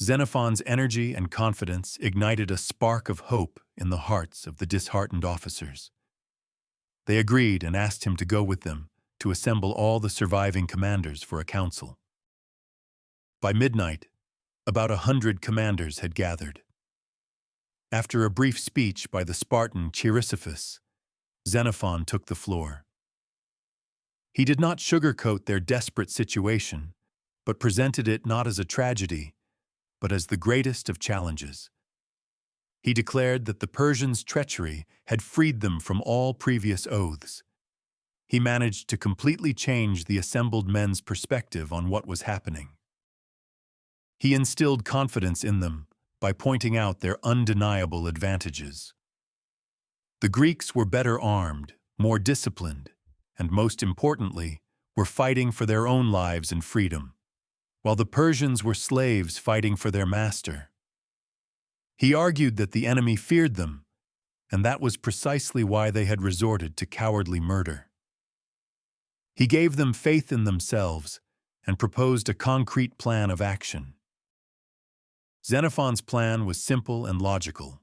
Xenophon's energy and confidence ignited a spark of hope in the hearts of the disheartened officers. They agreed and asked him to go with them, to assemble all the surviving commanders for a council. By midnight, about 100 commanders had gathered. After a brief speech by the Spartan Chrysippus, Xenophon took the floor. He did not sugarcoat their desperate situation, but presented it not as a tragedy, but as the greatest of challenges. He declared that the Persians' treachery had freed them from all previous oaths. He managed to completely change the assembled men's perspective on what was happening. He instilled confidence in them by pointing out their undeniable advantages. The Greeks were better armed, more disciplined, and most importantly, were fighting for their own lives and freedom, while the Persians were slaves fighting for their master. He argued that the enemy feared them, and that was precisely why they had resorted to cowardly murder. He gave them faith in themselves and proposed a concrete plan of action. Xenophon's plan was simple and logical.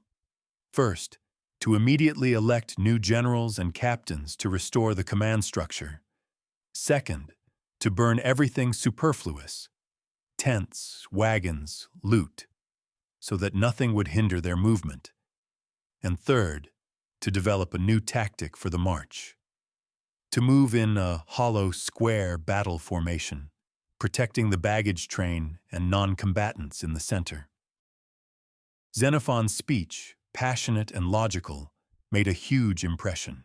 First, to immediately elect new generals and captains to restore the command structure. Second, to burn everything superfluous, tents, wagons, loot, so that nothing would hinder their movement. And third, to develop a new tactic for the march. To move in a hollow square battle formation, protecting the baggage train and non-combatants in the center. Xenophon's speech, passionate and logical, made a huge impression.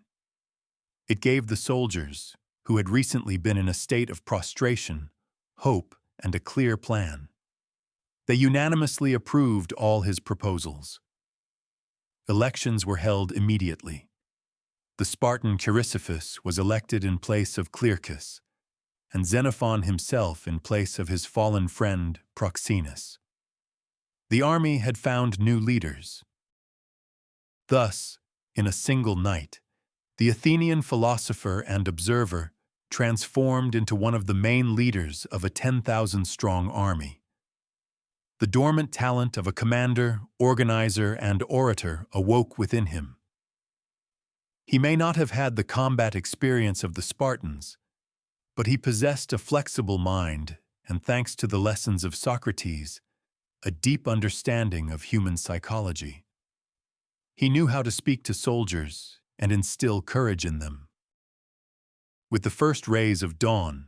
It gave the soldiers, who had recently been in a state of prostration, hope and a clear plan. They unanimously approved all his proposals. Elections were held immediately. The Spartan Chrysippus was elected in place of Clearchus, and Xenophon himself in place of his fallen friend Proxenus. The army had found new leaders. Thus, in a single night, the Athenian philosopher and observer transformed into one of the main leaders of a 10,000-strong army. The dormant talent of a commander, organizer, and orator awoke within him. He may not have had the combat experience of the Spartans, but he possessed a flexible mind and, thanks to the lessons of Socrates, a deep understanding of human psychology. He knew how to speak to soldiers and instill courage in them. With the first rays of dawn,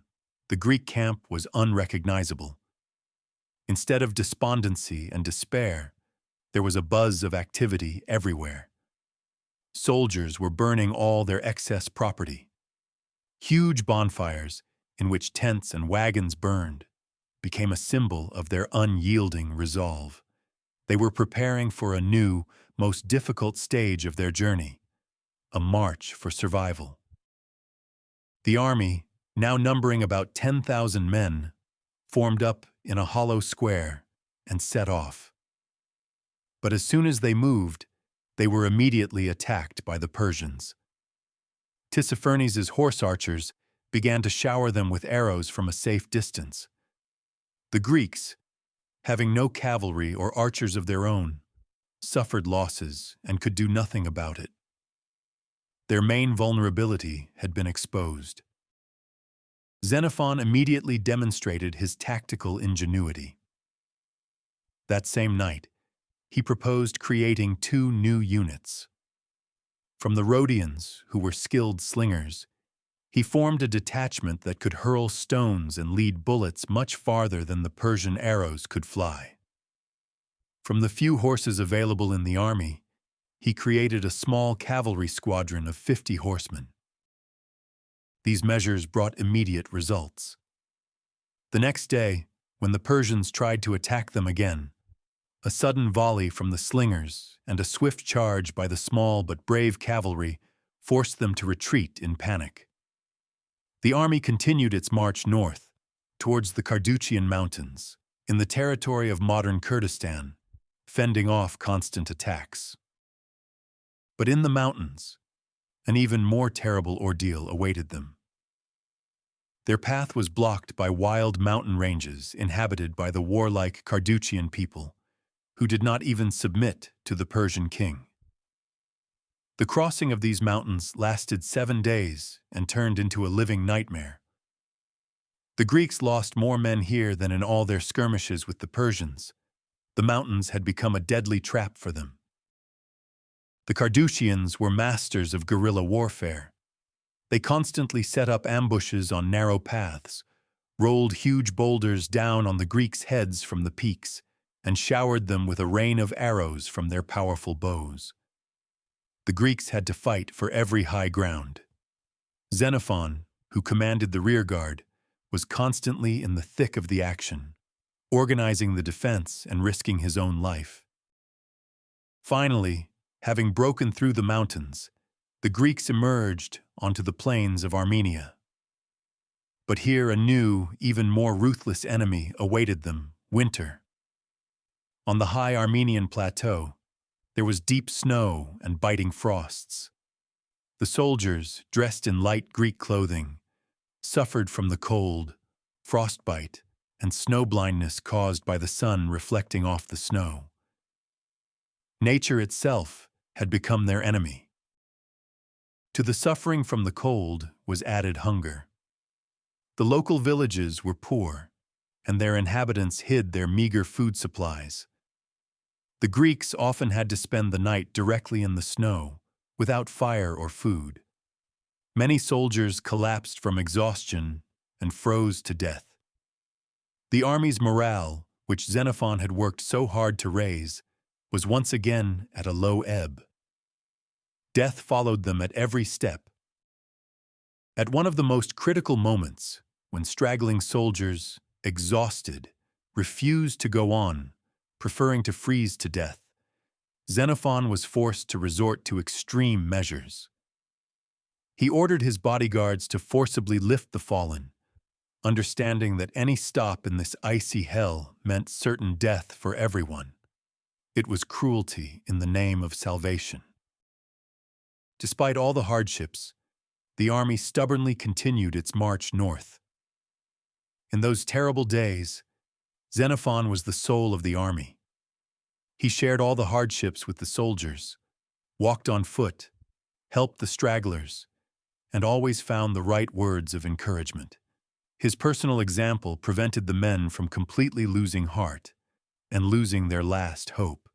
the Greek camp was unrecognizable. Instead of despondency and despair, there was a buzz of activity everywhere. Soldiers were burning all their excess property. Huge bonfires, in which tents and wagons burned, became a symbol of their unyielding resolve. They were preparing for a new, most difficult stage of their journey, a march for survival. The army, now numbering about 10,000 men, formed up in a hollow square and set off. But as soon as they moved, they were immediately attacked by the Persians. Tissaphernes' horse archers began to shower them with arrows from a safe distance. The Greeks, having no cavalry or archers of their own, suffered losses and could do nothing about it. Their main vulnerability had been exposed. Xenophon immediately demonstrated his tactical ingenuity. That same night, he proposed creating 2 new units. From the Rhodians, who were skilled slingers, he formed a detachment that could hurl stones and lead bullets much farther than the Persian arrows could fly. From the few horses available in the army, he created a small cavalry squadron of 50 horsemen. These measures brought immediate results. The next day, when the Persians tried to attack them again, a sudden volley from the slingers and a swift charge by the small but brave cavalry forced them to retreat in panic. The army continued its march north, towards the Carduchian Mountains, in the territory of modern Kurdistan, fending off constant attacks. But in the mountains, an even more terrible ordeal awaited them. Their path was blocked by wild mountain ranges inhabited by the warlike Carduchian people, who did not even submit to the Persian king. The crossing of these mountains lasted 7 days and turned into a living nightmare. The Greeks lost more men here than in all their skirmishes with the Persians. The mountains had become a deadly trap for them. The Carduchians were masters of guerrilla warfare. They constantly set up ambushes on narrow paths, rolled huge boulders down on the Greeks' heads from the peaks, and showered them with a rain of arrows from their powerful bows. The Greeks had to fight for every high ground. Xenophon, who commanded the rearguard, was constantly in the thick of the action, organizing the defense and risking his own life. Finally, having broken through the mountains, the Greeks emerged onto the plains of Armenia. But here a new, even more ruthless enemy awaited them: winter. On the high Armenian plateau, there was deep snow and biting frosts. The soldiers, dressed in light Greek clothing, suffered from the cold, frostbite, and snow blindness caused by the sun reflecting off the snow. Nature itself had become their enemy. To the suffering from the cold was added hunger. The local villages were poor, and their inhabitants hid their meager food supplies. The Greeks often had to spend the night directly in the snow, without fire or food. Many soldiers collapsed from exhaustion and froze to death. The army's morale, which Xenophon had worked so hard to raise, was once again at a low ebb. Death followed them at every step. At one of the most critical moments, when straggling soldiers, exhausted, refused to go on, preferring to freeze to death, Xenophon was forced to resort to extreme measures. He ordered his bodyguards to forcibly lift the fallen, understanding that any stop in this icy hell meant certain death for everyone. It was cruelty in the name of salvation. Despite all the hardships, the army stubbornly continued its march north. In those terrible days, Xenophon was the soul of the army. He shared all the hardships with the soldiers, walked on foot, helped the stragglers, and always found the right words of encouragement. His personal example prevented the men from completely losing heart and losing their last hope.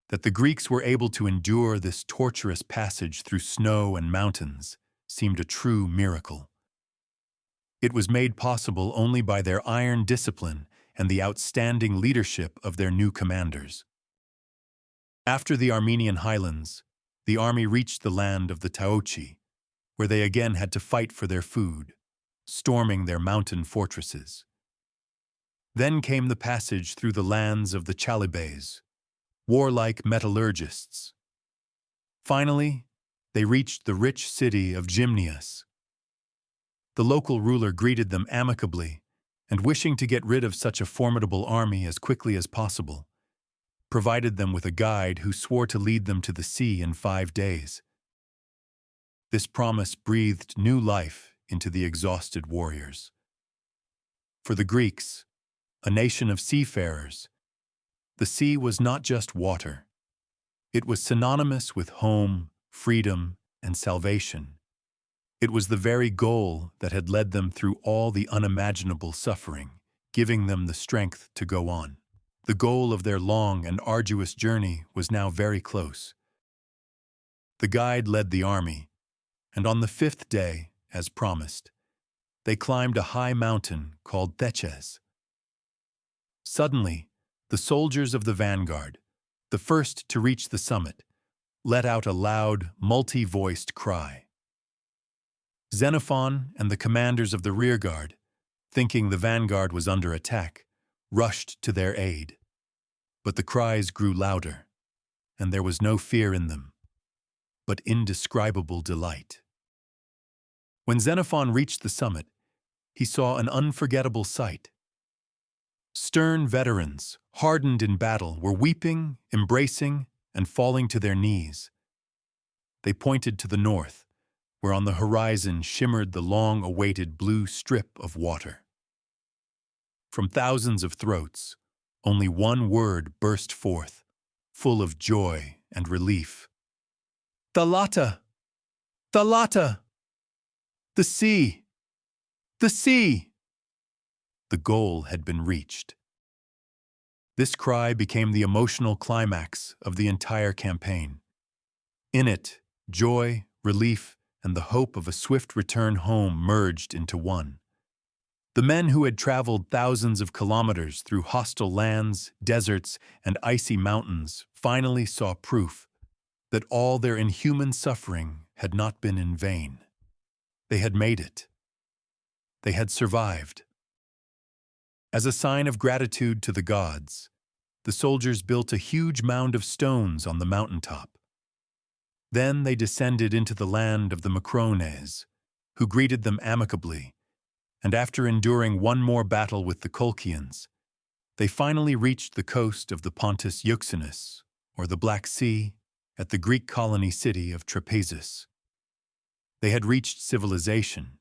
That the Greeks were able to endure this torturous passage through snow and mountains seemed a true miracle. It was made possible only by their iron discipline and the outstanding leadership of their new commanders. After the Armenian highlands, the army reached the land of the Taochi, where they again had to fight for their food, storming their mountain fortresses. Then came the passage through the lands of the Chalybes, warlike metallurgists. Finally, they reached the rich city of Gymnias. The local ruler greeted them amicably, and wishing to get rid of such a formidable army as quickly as possible, provided them with a guide who swore to lead them to the sea in 5 days. This promise breathed new life into the exhausted warriors. For the Greeks, a nation of seafarers, the sea was not just water. It was synonymous with home, freedom, and salvation. It was the very goal that had led them through all the unimaginable suffering, giving them the strength to go on. The goal of their long and arduous journey was now very close. The guide led the army, and on the 5th day, as promised, they climbed a high mountain called Theches. Suddenly, the soldiers of the vanguard, the first to reach the summit, let out a loud, multi-voiced cry. Xenophon and the commanders of the rearguard, thinking the vanguard was under attack, rushed to their aid. But the cries grew louder, and there was no fear in them, but indescribable delight. When Xenophon reached the summit, he saw an unforgettable sight. Stern veterans, hardened in battle, were weeping, embracing, and falling to their knees. They pointed to the north, where on the horizon shimmered the long-awaited blue strip of water. From thousands of throats, only one word burst forth, full of joy and relief. Thalata! Thalata! The sea! The sea! The goal had been reached. This cry became the emotional climax of the entire campaign. In it, joy, relief, and the hope of a swift return home merged into one. The men who had traveled thousands of kilometers through hostile lands, deserts, and icy mountains finally saw proof that all their inhuman suffering had not been in vain. They had made it. They had survived. As a sign of gratitude to the gods, the soldiers built a huge mound of stones on the mountaintop. Then they descended into the land of the Macrones, who greeted them amicably, and after enduring one more battle with the Colchians, they finally reached the coast of the Pontus Euxinus, or the Black Sea, at the Greek colony city of Trapezus. They had reached civilization.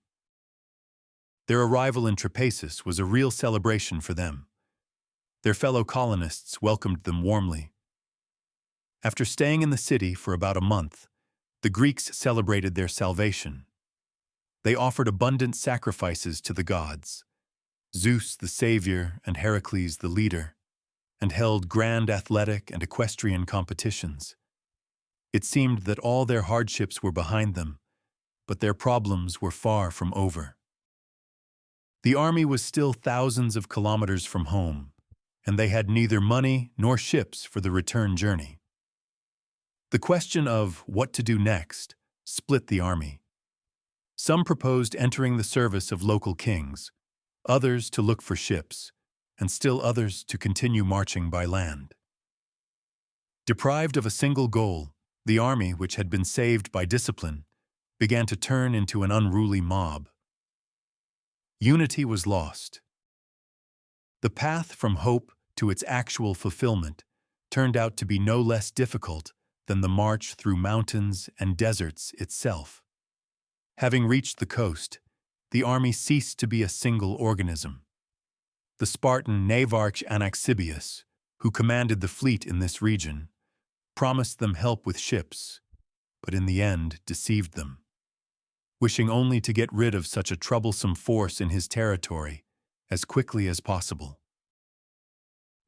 Their arrival in Trapezus was a real celebration for them. Their fellow colonists welcomed them warmly. After staying in the city for about a month, the Greeks celebrated their salvation. They offered abundant sacrifices to the gods, Zeus the savior and Heracles the leader, and held grand athletic and equestrian competitions. It seemed that all their hardships were behind them, but their problems were far from over. The army was still thousands of kilometers from home, and they had neither money nor ships for the return journey. The question of what to do next split the army. Some proposed entering the service of local kings, others to look for ships, and still others to continue marching by land. Deprived of a single goal, the army, which had been saved by discipline, began to turn into an unruly mob. Unity was lost. The path from hope to its actual fulfillment turned out to be no less difficult than the march through mountains and deserts itself. Having reached the coast, the army ceased to be a single organism. The Spartan Navarch Anaxibius, who commanded the fleet in this region, promised them help with ships, but in the end deceived them. Wishing only to get rid of such a troublesome force in his territory as quickly as possible.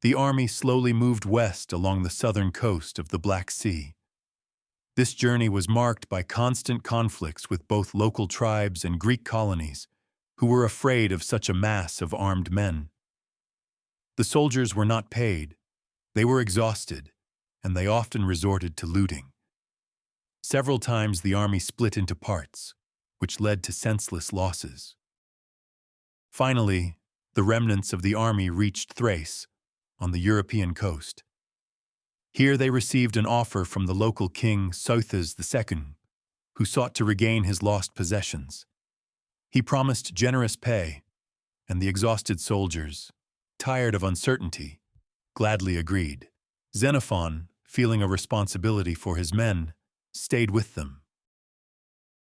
The army slowly moved west along the southern coast of the Black Sea. This journey was marked by constant conflicts with both local tribes and Greek colonies, who were afraid of such a mass of armed men. The soldiers were not paid, they were exhausted, and they often resorted to looting. Several times the army split into parts, which led to senseless losses. Finally, the remnants of the army reached Thrace, on the European coast. Here they received an offer from the local king Sothis II, who sought to regain his lost possessions. He promised generous pay, and the exhausted soldiers, tired of uncertainty, gladly agreed. Xenophon, feeling a responsibility for his men, stayed with them.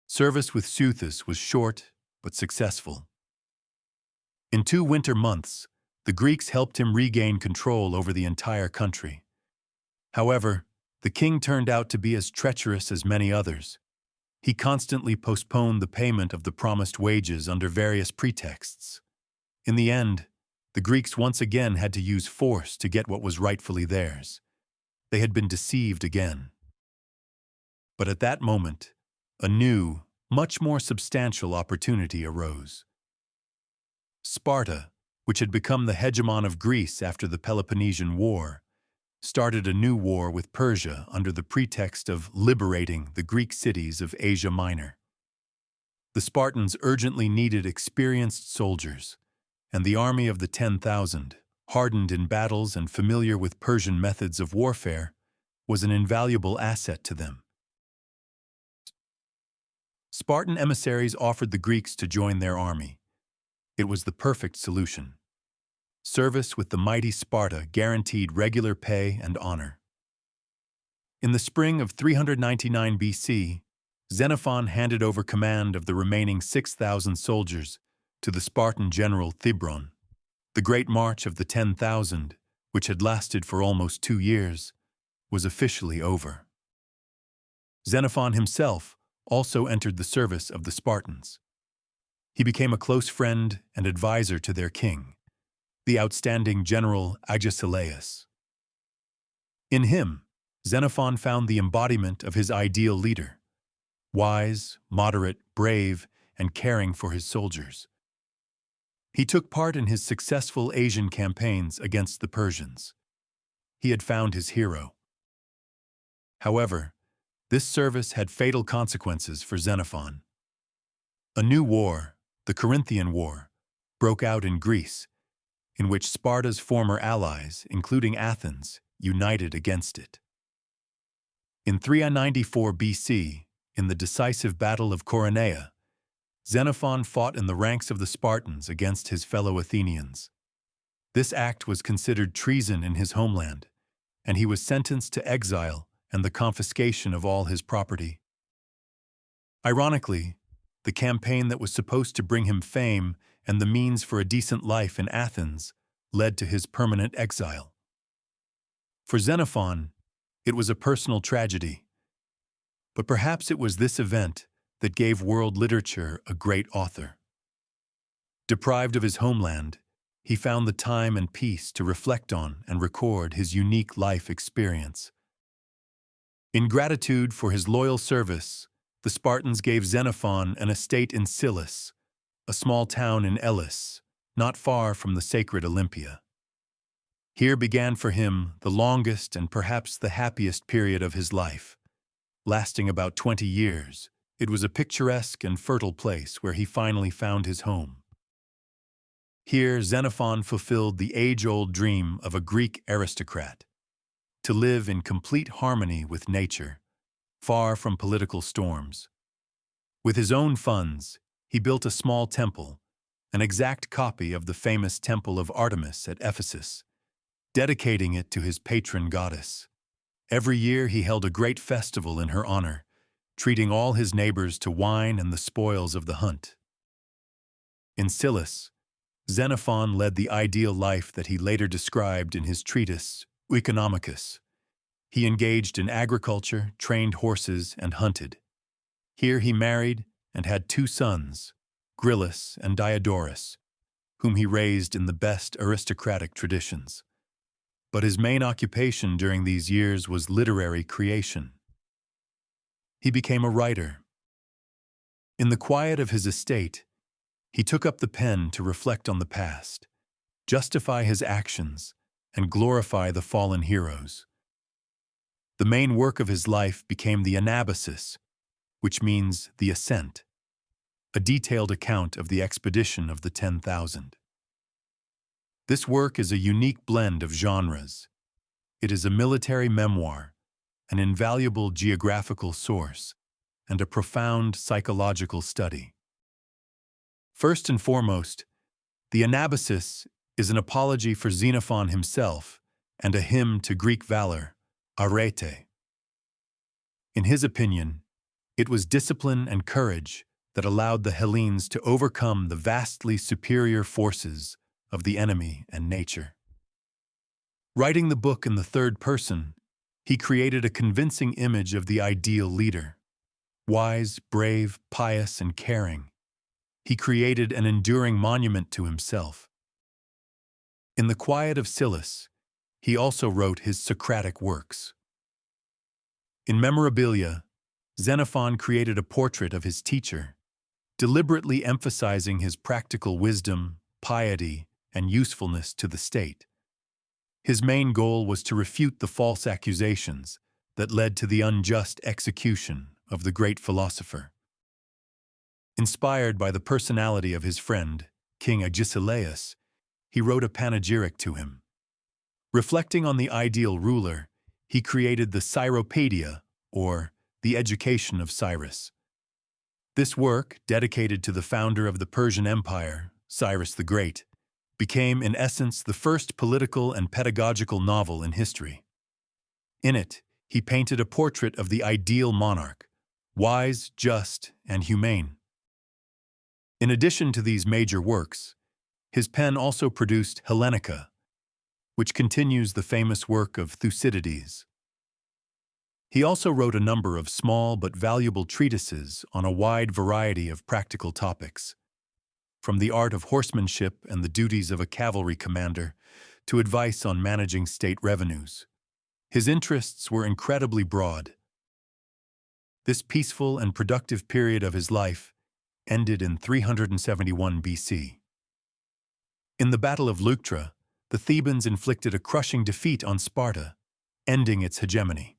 Service with Sothis was short but successful. In 2 winter months, the Greeks helped him regain control over the entire country. However, the king turned out to be as treacherous as many others. He constantly postponed the payment of the promised wages under various pretexts. In the end, the Greeks once again had to use force to get what was rightfully theirs. They had been deceived again. But at that moment, a new, much more substantial opportunity arose. Sparta, which had become the hegemon of Greece after the Peloponnesian War, started a new war with Persia under the pretext of liberating the Greek cities of Asia Minor. The Spartans urgently needed experienced soldiers, and the army of the 10,000, hardened in battles and familiar with Persian methods of warfare, was an invaluable asset to them. Spartan emissaries offered the Greeks to join their army. It was the perfect solution. Service with the mighty Sparta guaranteed regular pay and honor. In the spring of 399 BC, Xenophon handed over command of the remaining 6,000 soldiers to the Spartan general Thibron. The Great March of the 10,000, which had lasted for almost 2 years, was officially over. Xenophon himself also entered the service of the Spartans. He became a close friend and advisor to their king, the outstanding general Agesilaus. In him, Xenophon found the embodiment of his ideal leader, wise, moderate, brave, and caring for his soldiers. He took part in his successful Asian campaigns against the Persians. He had found his hero. However, this service had fatal consequences for Xenophon. A new war, the Corinthian War, broke out in Greece, in which Sparta's former allies, including Athens, united against it. In 394 BC, in the decisive Battle of Coronea, Xenophon fought in the ranks of the Spartans against his fellow Athenians. This act was considered treason in his homeland, and he was sentenced to exile and the confiscation of all his property. Ironically, the campaign that was supposed to bring him fame and the means for a decent life in Athens led to his permanent exile. For Xenophon, it was a personal tragedy, but perhaps it was this event that gave world literature a great author. Deprived of his homeland, he found the time and peace to reflect on and record his unique life experience. In gratitude for his loyal service, the Spartans gave Xenophon an estate in Scylla, a small town in Elis, not far from the sacred Olympia. Here began for him the longest and perhaps the happiest period of his life. Lasting about 20 years, it was a picturesque and fertile place where he finally found his home. Here, Xenophon fulfilled the age-old dream of a Greek aristocrat, to live in complete harmony with nature, far from political storms. With his own funds, he built a small temple, an exact copy of the famous Temple of Artemis at Ephesus, dedicating it to his patron goddess. Every year he held a great festival in her honor, treating all his neighbors to wine and the spoils of the hunt. In Scylla, Xenophon led the ideal life that he later described in his treatise, Economicus. He engaged in agriculture, trained horses, and hunted. Here he married and had 2 sons, Gryllus and Diodorus, whom he raised in the best aristocratic traditions. But his main occupation during these years was literary creation. He became a writer. In the quiet of his estate, he took up the pen to reflect on the past, justify his actions, and glorify the fallen heroes. The main work of his life became the Anabasis, which means the ascent, a detailed account of the expedition of the 10,000. This work is a unique blend of genres. It is a military memoir, an invaluable geographical source, and a profound psychological study. First and foremost, the Anabasis is an apology for Xenophon himself and a hymn to Greek valor, arete. In his opinion, it was discipline and courage that allowed the Hellenes to overcome the vastly superior forces of the enemy and nature. Writing the book in the third person, he created a convincing image of the ideal leader. Wise, brave, pious, and caring, he created an enduring monument to himself. In the quiet of Scylla, he also wrote his Socratic works. In memorabilia, Xenophon created a portrait of his teacher, deliberately emphasizing his practical wisdom, piety, and usefulness to the state. His main goal was to refute the false accusations that led to the unjust execution of the great philosopher. Inspired by the personality of his friend, King Agesilaus, he wrote a panegyric to him. Reflecting on the ideal ruler, he created the Cyropaedia, or the Education of Cyrus. This work, dedicated to the founder of the Persian Empire, Cyrus the Great, became in essence the first political and pedagogical novel in history. In it, he painted a portrait of the ideal monarch, wise, just, and humane. In addition to these major works, his pen also produced Hellenica, which continues the famous work of Thucydides. He also wrote a number of small but valuable treatises on a wide variety of practical topics, from the art of horsemanship and the duties of a cavalry commander to advice on managing state revenues. His interests were incredibly broad. This peaceful and productive period of his life ended in 371 BC. In the Battle of Leuctra, the Thebans inflicted a crushing defeat on Sparta, ending its hegemony.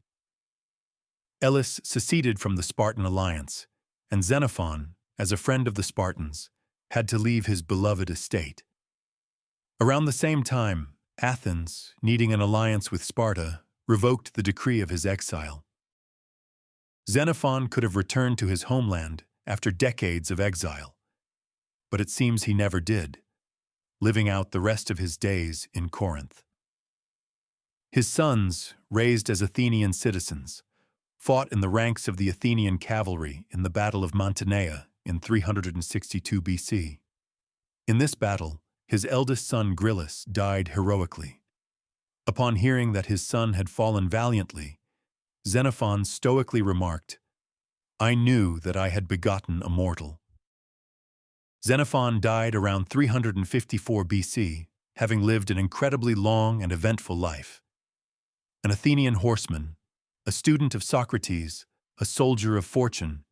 Elis seceded from the Spartan alliance, and Xenophon, as a friend of the Spartans, had to leave his beloved estate. Around the same time, Athens, needing an alliance with Sparta, revoked the decree of his exile. Xenophon could have returned to his homeland after decades of exile, but it seems he never did, living out the rest of his days in Corinth. His sons, raised as Athenian citizens, fought in the ranks of the Athenian cavalry in the Battle of Mantinea in 362 BC. In this battle, his eldest son Grillus died heroically. Upon hearing that his son had fallen valiantly, Xenophon stoically remarked, "I knew that I had begotten a mortal." Xenophon died around 354 BC, having lived an incredibly long and eventful life. An Athenian horseman, a student of Socrates, a soldier of fortune,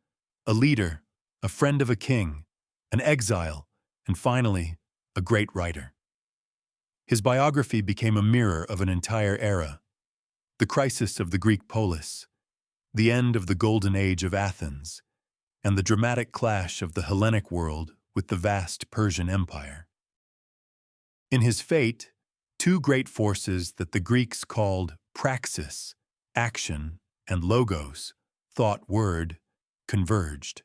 a leader, a friend of a king, an exile, and finally, a great writer. His biography became a mirror of an entire era, the crisis of the Greek polis, the end of the golden age of Athens, and the dramatic clash of the Hellenic world with the vast Persian Empire. In his fate, two great forces that the Greeks called praxis, action, and logos, thought word, converged.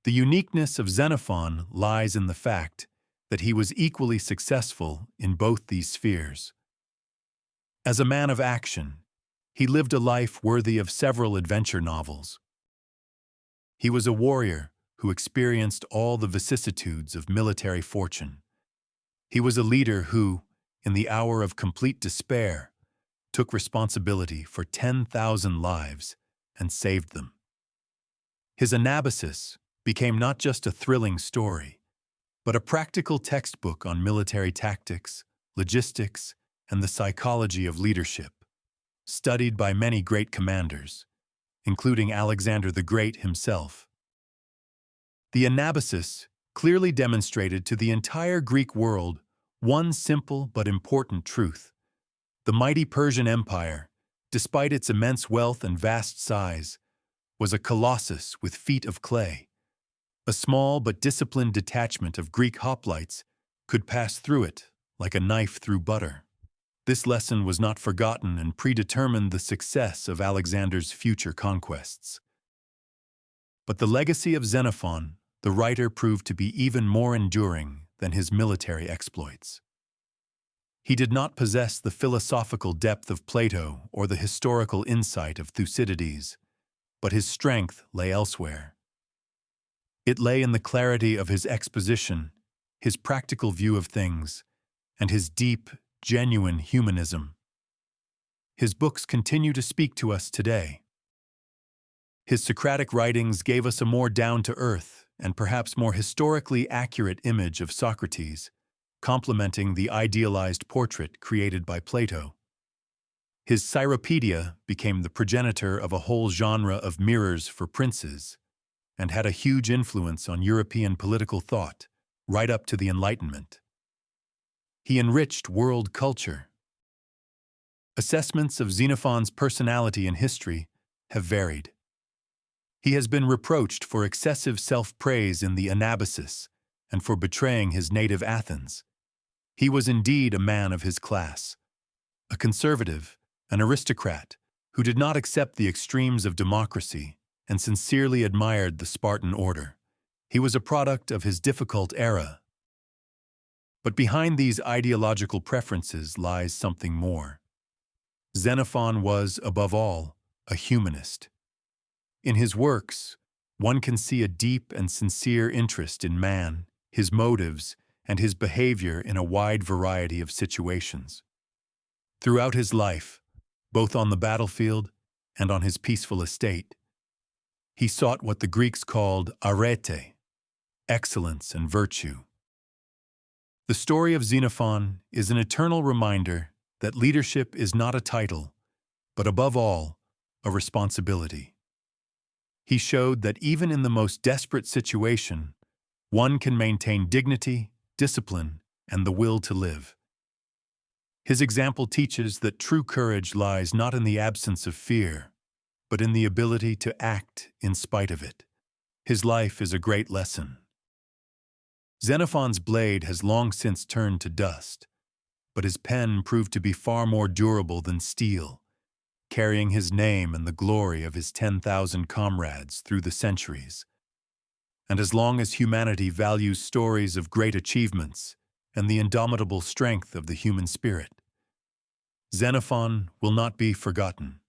The uniqueness of Xenophon lies in the fact that he was equally successful in both these spheres. As a man of action, he lived a life worthy of several adventure novels. He was a warrior who experienced all the vicissitudes of military fortune. He was a leader who, in the hour of complete despair, took responsibility for 10,000 lives and saved them. His Anabasis became not just a thrilling story, but a practical textbook on military tactics, logistics, and the psychology of leadership, studied by many great commanders, including Alexander the Great himself. The Anabasis clearly demonstrated to the entire Greek world one simple but important truth. The mighty Persian Empire, despite its immense wealth and vast size, was a colossus with feet of clay. A small but disciplined detachment of Greek hoplites could pass through it like a knife through butter. This lesson was not forgotten and predetermined the success of Alexander's future conquests. But the legacy of Xenophon, the writer, proved to be even more enduring than his military exploits. He did not possess the philosophical depth of Plato or the historical insight of Thucydides, but his strength lay elsewhere. It lay in the clarity of his exposition, his practical view of things, and his deep, genuine humanism. His books continue to speak to us today. His Socratic writings gave us a more down-to-earth and perhaps more historically accurate image of Socrates, complementing the idealized portrait created by Plato. His Cyropaedia became the progenitor of a whole genre of mirrors for princes, and had a huge influence on European political thought, right up to the Enlightenment. He enriched world culture. Assessments of Xenophon's personality and history have varied. He has been reproached for excessive self-praise in the Anabasis and for betraying his native Athens. He was indeed a man of his class, a conservative, an aristocrat who did not accept the extremes of democracy and sincerely admired the Spartan order. He was a product of his difficult era. But behind these ideological preferences lies something more. Xenophon was, above all, a humanist. In his works, one can see a deep and sincere interest in man, his motives, and his behavior in a wide variety of situations. Throughout his life, both on the battlefield and on his peaceful estate. He sought what the Greeks called arete, excellence and virtue. The story of Xenophon is an eternal reminder that leadership is not a title, but above all, a responsibility. He showed that even in the most desperate situation, one can maintain dignity, discipline, and the will to live. His example teaches that true courage lies not in the absence of fear, but in the ability to act in spite of it. His life is a great lesson. Xenophon's blade has long since turned to dust, but his pen proved to be far more durable than steel, carrying his name and the glory of his 10,000 comrades through the centuries. And as long as humanity values stories of great achievements and the indomitable strength of the human spirit, Xenophon will not be forgotten.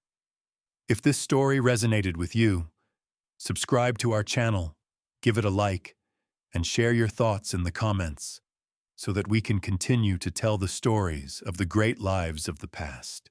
If this story resonated with you, subscribe to our channel, give it a like, and share your thoughts in the comments so that we can continue to tell the stories of the great lives of the past.